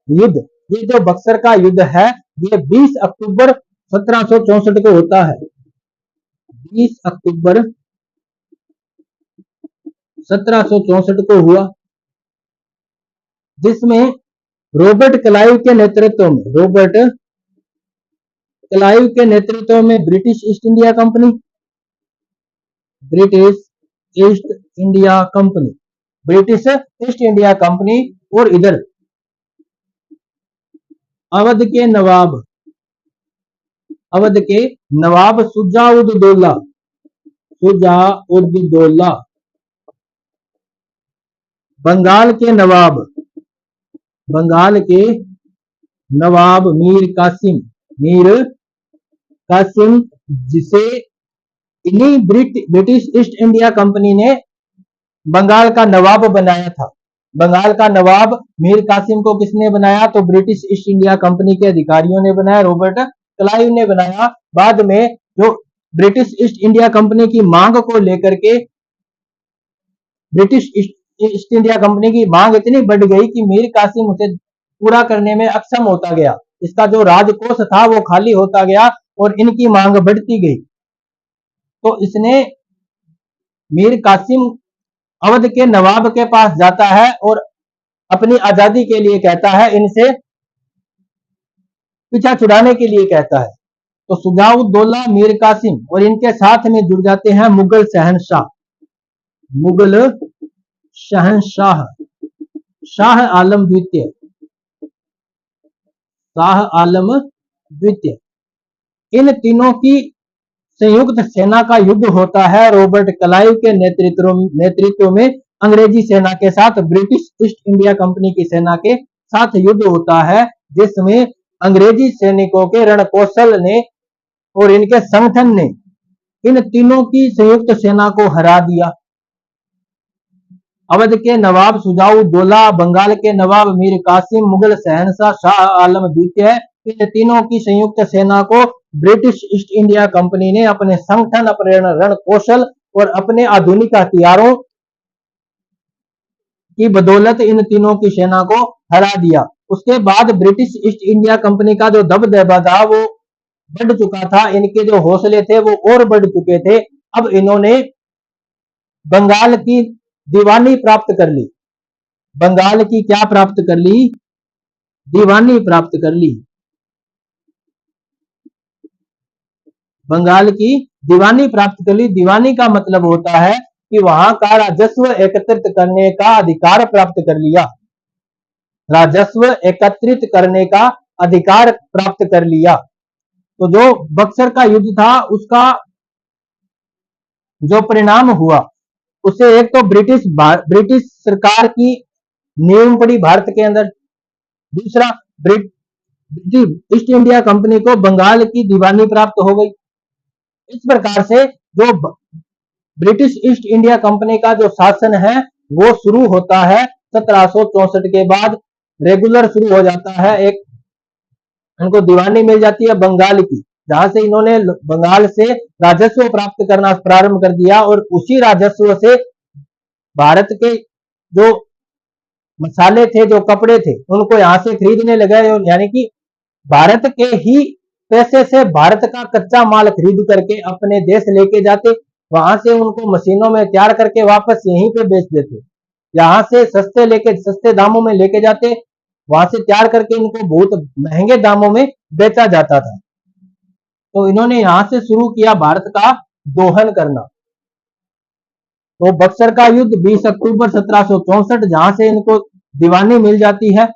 युद्ध, ये जो बक्सर का युद्ध है, ये 20 अक्टूबर 1764 को होता है। 20 अक्टूबर 1764 को हुआ, जिसमें रॉबर्ट क्लाइव के नेतृत्व में ब्रिटिश ईस्ट इंडिया कंपनी और इधर अवध के नवाब शुजा-उद-दौला, बंगाल के नवाब मीर कासिम, जिसे इन्हीं ब्रिटिश ईस्ट इंडिया कंपनी ने बंगाल का नवाब बनाया था। बंगाल का नवाब मीर कासिम को किसने बनाया? तो ब्रिटिश ईस्ट इंडिया कंपनी के अधिकारियों ने बनाया, रॉबर्ट क्लाइव ने बनाया। बाद में जो ब्रिटिश ईस्ट इंडिया कंपनी की मांग को लेकर के ब्रिटिश ईस्ट इंडिया कंपनी की मांग इतनी बढ़ गई कि मीर कासिम उसे पूरा करने में अक्षम होता गया। इसका जो राजकोष था वो खाली होता गया और इनकी मांग बढ़ती गई। तो इसने मीर कासिम अवध के नवाब के पास जाता है और अपनी आजादी के लिए कहता है, इनसे पीछा छुड़ाने के लिए कहता है। तो शुजा-उद-दौला, मीर कासिम और इनके साथ में जुड़ जाते हैं मुगल शहंशाह शाह आलम द्वितीय। इन तीनों की संयुक्त सेना का युद्ध होता है रॉबर्ट क्लाइव के नेतृत्व में अंग्रेजी सेना के साथ। ब्रिटिश ईस्ट इंडिया कंपनी की सेना के साथ युद्ध होता है, जिसमें अंग्रेजी सैनिकों के रणकौशल ने और इनके संगठन ने इन तीनों की संयुक्त सेना को हरा दिया। अवध के नवाब शुजा-उद-दौला, बंगाल के नवाब मीर कासिम, मुगल शहंशाह शाह आलम द्वितीय, इन तीनों की संयुक्त सेना को ब्रिटिश ईस्ट इंडिया कंपनी ने अपने संगठन, अपने रण कौशल और अपने आधुनिक हथियारों की बदौलत इन तीनों की सेना को हरा दिया। उसके बाद ब्रिटिश ईस्ट इंडिया कंपनी का जो दबदबा था वो बढ़ चुका था, इनके जो हौसले थे वो और बढ़ चुके थे। अब इन्होंने बंगाल की दीवानी प्राप्त कर ली। बंगाल की क्या प्राप्त कर ली? दीवानी प्राप्त कर ली। बंगाल की दीवानी प्राप्त कर ली। दीवानी का मतलब होता है कि वहां का राजस्व एकत्रित करने का अधिकार प्राप्त कर लिया। राजस्व एकत्रित करने का अधिकार प्राप्त कर लिया। तो जो बक्सर का युद्ध था उसका जो परिणाम हुआ उससे एक तो ब्रिटिश सरकार की नींव पड़ी भारत के अंदर। दूसरा, ब्रिटिश ईस्ट इंडिया कंपनी को बंगाल की दीवानी प्राप्त हो गई। इस प्रकार से जो ब्रिटिश ईस्ट इंडिया कंपनी का जो शासन है वो शुरू होता है 1764 के बाद, रेगुलर शुरू हो जाता है। एक इनको दीवानी मिल जाती है बंगाल की, जहां से इन्होंने बंगाल से राजस्व प्राप्त करना प्रारंभ कर दिया और उसी राजस्व से भारत के जो मसाले थे, जो कपड़े थे, उनको यहां से खरीदने लगे। यानी कि भारत के ही पैसे से भारत का कच्चा माल खरीद करके अपने देश लेके जाते, वहां से उनको मशीनों में तैयार करके वापस यहीं पे बेच देते। यहाँ से सस्ते दामों में लेके जाते, वहां से तैयार करके इनको बहुत महंगे दामों में बेचा जाता था। तो इन्होंने यहां से शुरू किया भारत का दोहन करना। तो बक्सर का युद्ध 20 अक्टूबर 1764, जहां से इनको दीवानी मिल जाती है।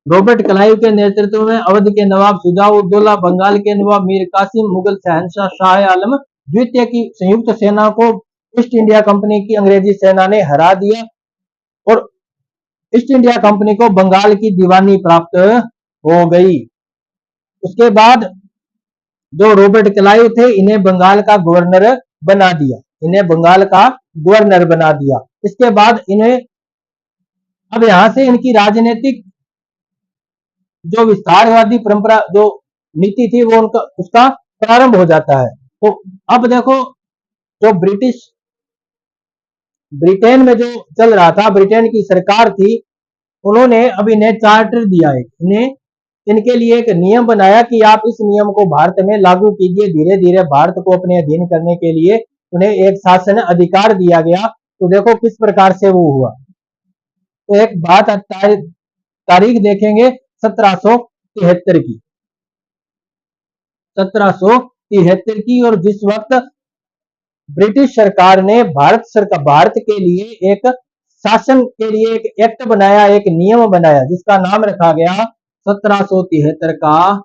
रॉबर्ट क्लाइव के नेतृत्व में अवध के नवाब शुजा-उद-दौला, बंगाल के नवाब मीर कासिम, मुगल शहंशाह शाह आलम द्वितीय की संयुक्त सेना को ईस्ट इंडिया कंपनी की अंग्रेजी सेना ने हरा दिया और ईस्ट इंडिया कंपनी को बंगाल की दीवानी प्राप्त हो गई। उसके बाद जो रॉबर्ट क्लाइव थे, इन्हें बंगाल का गवर्नर बना दिया। इन्हें बंगाल का गवर्नर बना दिया। इसके बाद इन्हें अब यहां से इनकी राजनीतिक जो विस्तारवादी परंपरा जो नीति थी वो उनका उसका प्रारंभ हो जाता है। तो अब देखो, जो ब्रिटेन में जो चल रहा था, ब्रिटेन की सरकार थी, उन्होंने अब इन्हें चार्टर दिया है। इन्हें इनके लिए एक नियम बनाया कि आप इस नियम को भारत में लागू कीजिए। धीरे धीरे भारत को अपने अधीन करने के लिए उन्हें एक शासन अधिकार दिया गया। तो देखो किस प्रकार से वो हुआ। तो एक बात तारीख देखेंगे 1773 की, 1773 की, और जिस वक्त ब्रिटिश सरकार ने भारत के लिए एक शासन के लिए एक एक्ट बनाया, एक नियम बनाया, जिसका नाम रखा गया 1773 का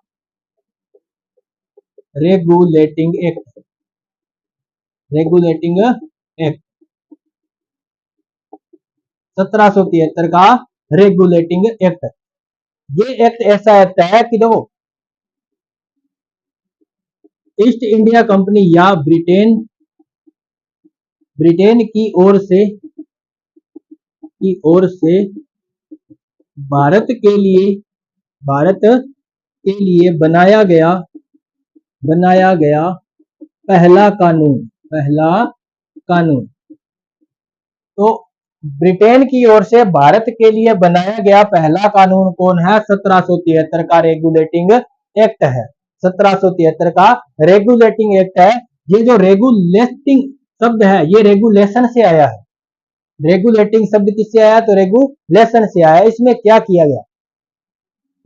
रेगुलेटिंग एक्ट। रेगुलेटिंग एक्ट 1773 का रेगुलेटिंग एक्ट। ये एक्ट ऐसा एक्ट है कि देखो, ईस्ट इंडिया कंपनी या ब्रिटेन की ओर से भारत के लिए बनाया गया पहला कानून। तो ब्रिटेन की ओर से भारत के लिए बनाया गया पहला कानून कौन है? 1773 का रेगुलेटिंग एक्ट है। 1773 का रेगुलेटिंग एक्ट है। ये जो रेगुलेटिंग शब्द है ये रेगुलेशन से आया है। रेगुलेटिंग शब्द किससे आया? तो रेगुलेशन से आया। इसमें क्या किया गया?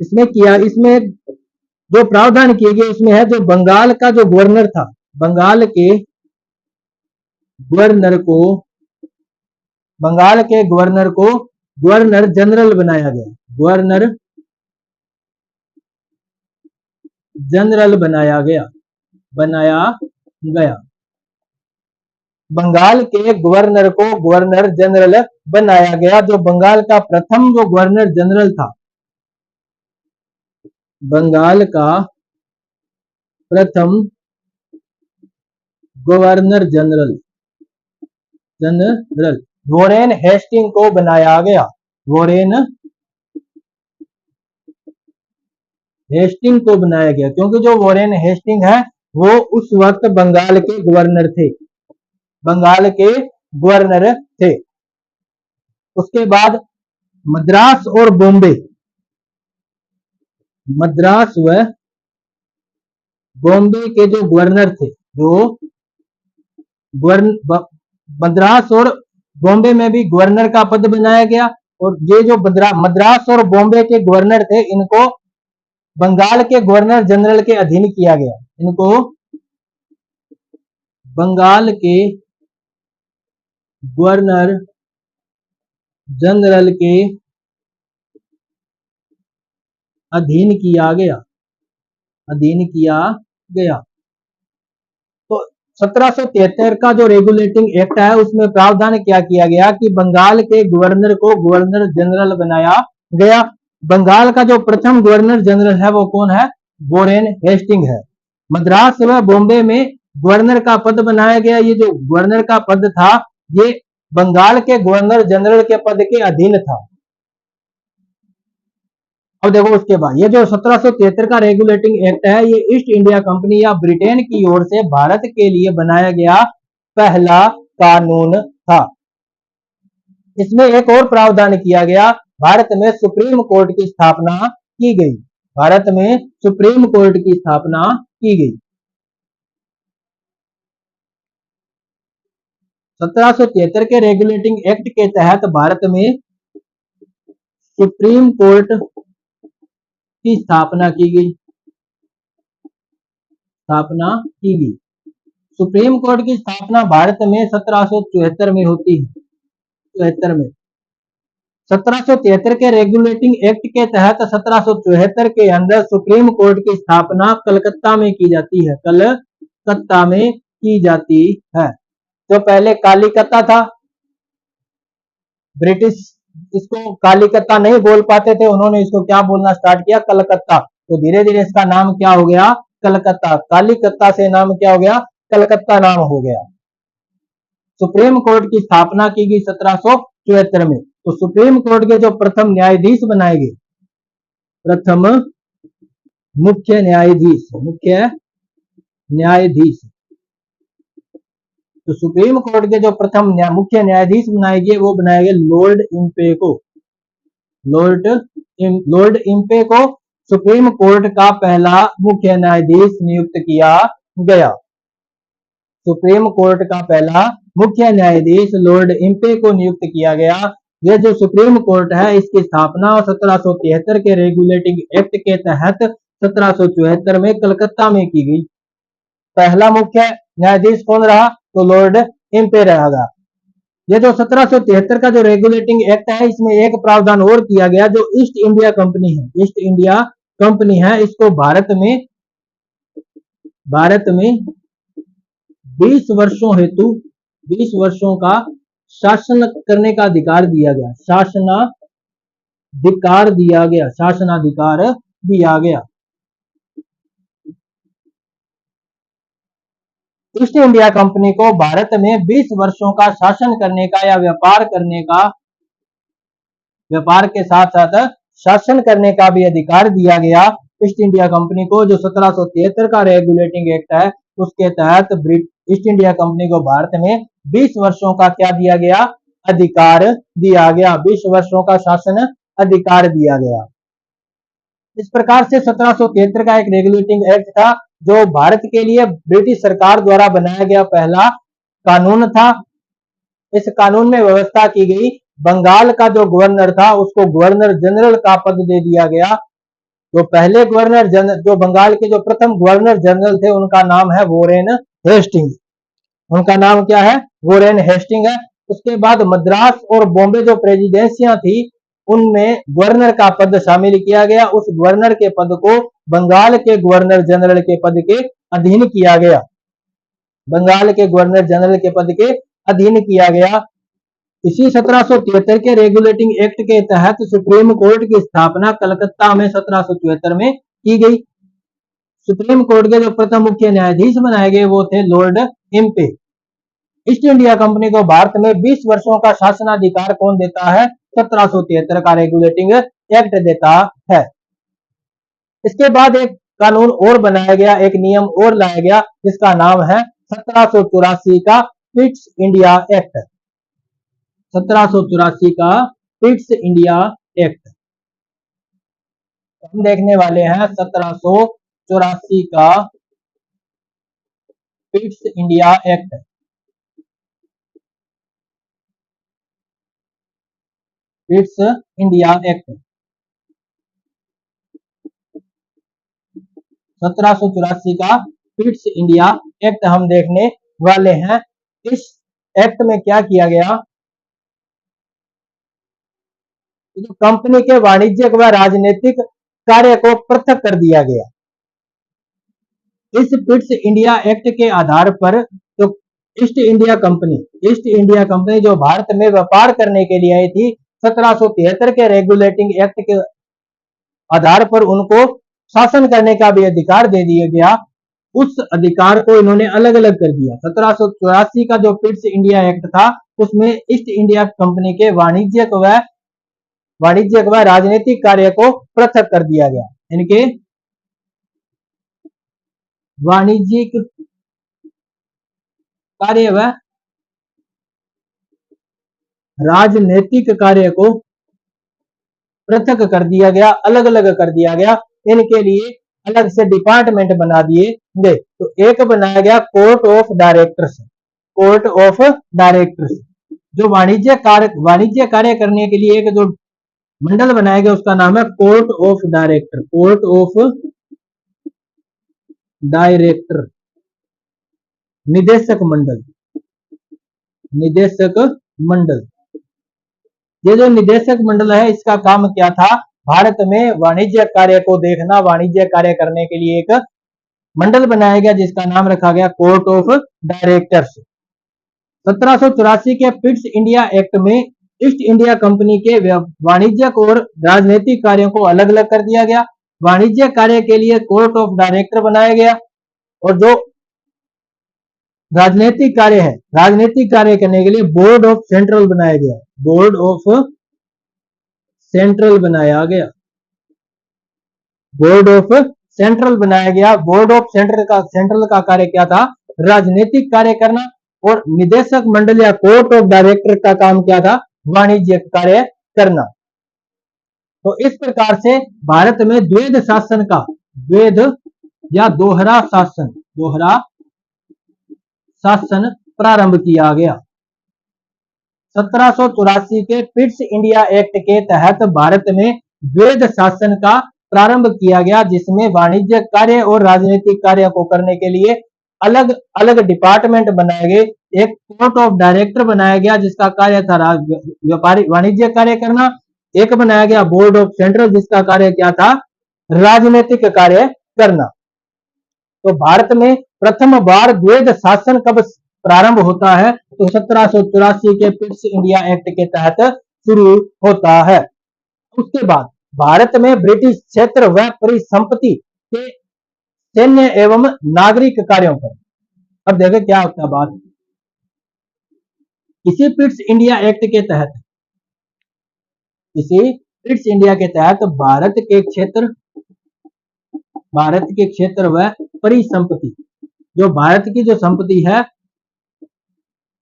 इसमें जो प्रावधान किए गए उसमें है, जो बंगाल का जो गवर्नर था, बंगाल के गवर्नर को गवर्नर जनरल बनाया गया। गवर्नर जनरल बनाया गया। बंगाल के गवर्नर को गवर्नर जनरल बनाया गया। जो बंगाल का प्रथम जो गवर्नर जनरल था, बंगाल का प्रथम गवर्नर जनरल वॉरेन हेस्टिंग को बनाया गया। वॉरेन हेस्टिंग को बनाया गया, क्योंकि जो वॉरेन हेस्टिंग है वो उस वक्त बंगाल के गवर्नर थे, बंगाल के गवर्नर थे। उसके बाद मद्रास और बॉम्बे, मद्रास व बॉम्बे के जो गवर्नर थे, जो मद्रास और बॉम्बे में भी गवर्नर का पद बनाया गया। और ये जो मद्रास और बॉम्बे के गवर्नर थे, इनको बंगाल के गवर्नर जनरल के अधीन किया गया, इनको बंगाल के गवर्नर जनरल के अधीन किया गया, अधीन किया गया। तो 1773 का जो रेगुलेटिंग एक्ट है उसमें प्रावधान क्या किया गया कि बंगाल के गवर्नर को गवर्नर जनरल बनाया गया। बंगाल का जो प्रथम गवर्नर जनरल है वो कौन है? वॉरेन हेस्टिंग है। मद्रास व बॉम्बे में गवर्नर का पद बनाया गया। ये जो गवर्नर का पद था ये बंगाल के गवर्नर जनरल के पद के अधीन था। अब देखो उसके बाद ये जो 1773 का रेगुलेटिंग एक्ट है ये ईस्ट इंडिया कंपनी या ब्रिटेन की ओर से भारत के लिए बनाया गया पहला कानून था। इसमें एक और प्रावधान किया गया, भारत में सुप्रीम कोर्ट की स्थापना की गई, भारत में सुप्रीम कोर्ट की स्थापना की गई। 1773 के रेगुलेटिंग एक्ट के तहत भारत में सुप्रीम कोर्ट की स्थापना की गई, स्थापना की गई। सुप्रीम कोर्ट की स्थापना भारत में 1774 में होती है, 74 में। 1773 के रेगुलेटिंग एक्ट के तहत 1774 के अंदर सुप्रीम कोर्ट की स्थापना कलकत्ता में की जाती है, कलकत्ता में की जाती है। तो पहले कालीकत्ता था, ब्रिटिश इसको कालीकत्ता नहीं बोल पाते थे, उन्होंने इसको क्या बोलना स्टार्ट किया? कलकत्ता। तो धीरे धीरे इसका नाम क्या हो गया? कलकत्ता। कालीकत्ता से नाम क्या हो गया? कलकत्ता नाम हो गया। सुप्रीम कोर्ट की स्थापना की गई 1774 में। तो सुप्रीम कोर्ट के जो प्रथम न्यायाधीश बनाए गए, प्रथम मुख्य न्यायाधीश, मुख्य न्यायाधीश, तो सुप्रीम कोर्ट के जो प्रथम मुख्य न्यायाधीश बनाए गए वो बनाए गए लॉर्ड इम्पे को। लॉर्ड इम्पे को सुप्रीम कोर्ट का पहला मुख्य न्यायाधीश नियुक्त किया गया। सुप्रीम कोर्ट का पहला मुख्य न्यायाधीश लॉर्ड इम्पे को नियुक्त किया गया। यह जो सुप्रीम कोर्ट है इसकी स्थापना 1773 के रेगुलेटिंग एक्ट के तहत 1774 में कलकत्ता में की गई। पहला मुख्य न्यायाधीश कौन रहा? तो लॉर्ड इम्पे रहेगा। ये जो 1773 का जो रेगुलेटिंग एक्ट है इसमें एक प्रावधान और किया गया, जो ईस्ट इंडिया कंपनी है, ईस्ट इंडिया कंपनी है, इसको भारत में 20 वर्षों हेतु 20 वर्षों का शासन करने का अधिकार दिया गया, शासनाधिकार दिया गया, शासनाधिकार दिया गया। ईस्ट इंडिया कंपनी को भारत में 20 वर्षों का शासन करने का या व्यापार के साथ साथ शासन करने का भी अधिकार दिया गया ईस्ट इंडिया कंपनी को। जो 1773 का रेगुलेटिंग एक्ट है उसके तहत ईस्ट इंडिया कंपनी को भारत में 20 वर्षों का क्या दिया गया? अधिकार दिया गया, 20 वर्षों का शासन अधिकार दिया गया। इस प्रकार से 1773 का एक रेगुलेटिंग एक्ट था जो भारत के लिए ब्रिटिश सरकार द्वारा बनाया गया पहला कानून था। इस कानून में व्यवस्था की गई, बंगाल का जो गवर्नर था उसको गवर्नर जनरल का पद दे दिया गया। जो पहले गवर्नर जनरल, जो बंगाल के जो प्रथम गवर्नर जनरल थे उनका नाम है वॉरेन हेस्टिंग, उनका नाम क्या है? वॉरेन हेस्टिंग है। उसके बाद मद्रास और बॉम्बे जो प्रेसिडेंसियां थी उनमें गवर्नर का पद शामिल किया गया। उस गवर्नर के पद को बंगाल के गवर्नर जनरल के पद के अधीन किया गया, बंगाल के गवर्नर जनरल के पद के अधीन किया गया। इसी 1773 के रेगुलेटिंग एक्ट के तहत सुप्रीम कोर्ट की स्थापना कलकत्ता में 1774 में की गई। सुप्रीम कोर्ट के जो प्रथम मुख्य न्यायाधीश बनाए गए वो थे Lord Impey. East India company को भारत में 20 वर्षों का शासनाधिकार कौन देता है? 1773 का रेगुलेटिंग एक्ट देता है। इसके बाद एक कानून और बनाया गया, एक नियम और लाया गया, जिसका नाम है 1784 का पिट्स इंडिया एक्ट। 1784 का पिट्स इंडिया एक्ट हम देखने वाले हैं। 1784 का Pitt's India act. Pitt's India act 1784 का पिट्स इंडिया एक्ट हम देखने वाले हैं। इस एक्ट में क्या किया गया, तो कंपनी के वाणिज्यिक व राजनीतिक कार्य को पृथक कर दिया गया। इस पिट्स इंडिया एक्ट के आधार पर तो ईस्ट इंडिया कंपनी जो भारत में व्यापार करने के लिए आई थी, 1773 के रेगुलेटिंग एक्ट के आधार पर उनको शासन करने का भी अधिकार दे दिया गया। उस अधिकार को इन्होंने अलग अलग कर दिया। 1784 का जो पिट्स इंडिया एक्ट था, उसमें ईस्ट इंडिया कंपनी के वाणिज्यिक व राजनीतिक कार्य को पृथक कर दिया गया। इनके वाणिज्यिक कार्य व राजनीतिक कार्य को पृथक कर दिया गया, अलग अलग कर दिया गया। इनके लिए अलग से डिपार्टमेंट बना दिए गए। तो एक बनाया गया court of directors. Court of directors जो वाणिज्य कार्य करने के लिए एक जो मंडल बनाया गया, उसका नाम है court of director. Court of director निदेशक मंडल। निदेशक मंडल, ये जो निदेशक मंडल है, इसका काम क्या था, भारत में वाणिज्य कार्य को देखना, वाणिज्य कार्य करने के लिए एक मंडल बनाया गया, जिसका नाम रखा गया कोर्ट ऑफ डायरेक्टर्स। 1784 के पिट्स इंडिया एक्ट में ईस्ट इंडिया कंपनी के वाणिज्यिक और राजनीतिक कार्यों को अलग अलग कर दिया गया। वाणिज्य कार्य के लिए कोर्ट ऑफ डायरेक्टर बनाया गया, और जो राजनीतिक कार्य है, राजनीतिक कार्य करने के लिए बोर्ड ऑफ सेंट्रल बनाया गया। बोर्ड ऑफ सेंट्रल बनाया गया। बोर्ड ऑफ सेंट्रल बनाया गया। बोर्ड ऑफ सेंट्रल का कार्य क्या था, राजनीतिक कार्य करना, और निदेशक मंडल या कोर्ट ऑफ डायरेक्टर का काम क्या था, वाणिज्यिक कार्य करना। तो इस प्रकार से भारत में द्वैध शासन का, द्वैध या दोहरा शासन प्रारंभ किया गया। 1784 के पिट्स इंडिया एक्ट के तहत भारत में द्वैध शासन का प्रारंभ किया गया, जिसमें वाणिज्यिक कार्य और राजनीतिक कार्य को करने के लिए अलग अलग डिपार्टमेंट बनाए गए। एक कोर्ट ऑफ डायरेक्टर बनाया गया, जिसका कार्य था व्यापारी वाणिज्य कार्य करना। एक बनाया गया बोर्ड ऑफ सेंट्रल, जिसका कार्य क्या था, राजनीतिक कार्य करना। तो भारत में प्रथम बार द्वैध शासन कब प्रारंभ होता है, तो 1784 के पिट्स इंडिया एक्ट के तहत शुरू होता है। उसके बाद भारत में ब्रिटिश क्षेत्र व परिसंपत्ति के सैन्य एवं नागरिक कार्यों पर, अब देखो क्या होता है बात। इसी पिट्स इंडिया एक्ट के तहत, इसी पिट्स इंडिया के तहत भारत के क्षेत्र व परिसंपत्ति, जो भारत की जो संपत्ति है,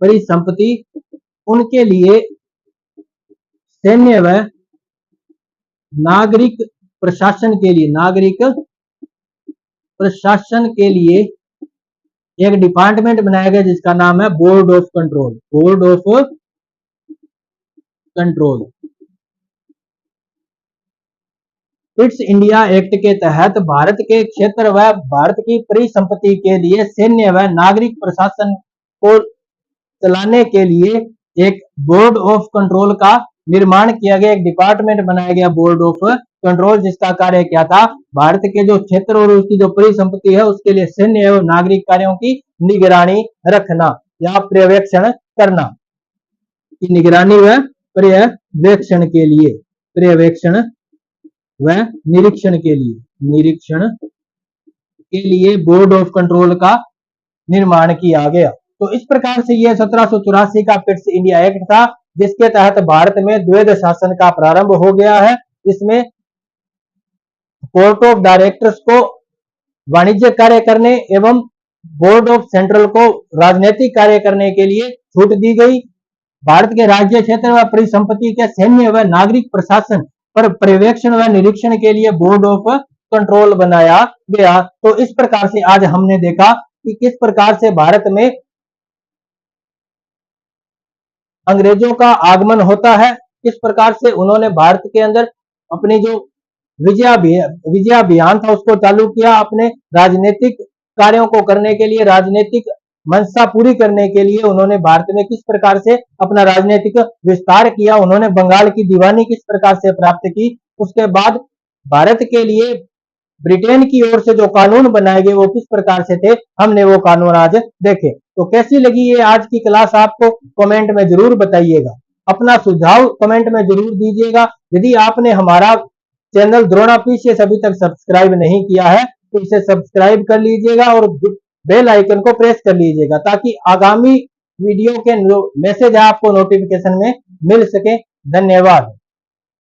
परिसंपत्ति, उनके लिए सैन्य व नागरिक प्रशासन के लिए एक डिपार्टमेंट बनाया गया, जिसका नाम है board of control. Board of control. Pitt's India act के तहत भारत के क्षेत्र व भारत की परिसंपत्ति के लिए सैन्य व नागरिक प्रशासन को चलाने के लिए एक बोर्ड ऑफ कंट्रोल का निर्माण किया गया, एक डिपार्टमेंट बनाया गया बोर्ड ऑफ कंट्रोल, जिसका कार्य क्या था, भारत के जो क्षेत्र और उसकी जो परिसंपत्ति है, उसके लिए सैन्य एवं नागरिक कार्यों की निगरानी रखना या पर्यवेक्षण करना। की निगरानी व पर्यवेक्षण के लिए, पर्यवेक्षण व निरीक्षण के लिए बोर्ड ऑफ कंट्रोल का निर्माण किया गया। तो इस प्रकार से यह 1784 का पिट्स इंडिया एक्ट था, जिसके तहत भारत में द्वैध शासन का प्रारंभ हो गया है। इसमें कोर्ट ऑफ डायरेक्टर्स को वाणिज्य कार्य करने एवं बोर्ड ऑफ सेंट्रल को राजनीतिक कार्य करने के लिए छूट दी गई। भारत के राज्य क्षेत्र व परिसंपत्ति के सैन्य व नागरिक प्रशासन पर पर्यवेक्षण व निरीक्षण के लिए बोर्ड ऑफ कंट्रोल बनाया गया। तो इस प्रकार से आज हमने देखा कि किस प्रकार से भारत में अंग्रेजों का आगमन होता है, किस प्रकार से उन्होंने भारत के अंदर अपनी जो विजयाभियान था उसको चालू किया, अपने राजनीतिक कार्यों को करने के लिए, राजनीतिक मंशा पूरी करने के लिए उन्होंने भारत में किस प्रकार से अपना राजनीतिक विस्तार किया, उन्होंने बंगाल की दीवानी किस प्रकार से प्राप्त की। उसके बाद भारत के लिए ब्रिटेन की ओर से जो कानून बनाए गए वो किस प्रकार से थे, हमने वो कानून आज देखे। तो कैसी लगी ये आज की क्लास आपको कमेंट में जरूर बताइएगा, अपना सुझाव कमेंट में जरूर दीजिएगा। यदि आपने हमारा चैनल द्रोणा पीसीएस अभी तक सब्सक्राइब नहीं किया है तो इसे सब्सक्राइब कर लीजिएगा और बेल आइकन को प्रेस कर लीजिएगा ताकि आगामी वीडियो के मैसेज आपको नोटिफिकेशन में मिल सके। धन्यवाद।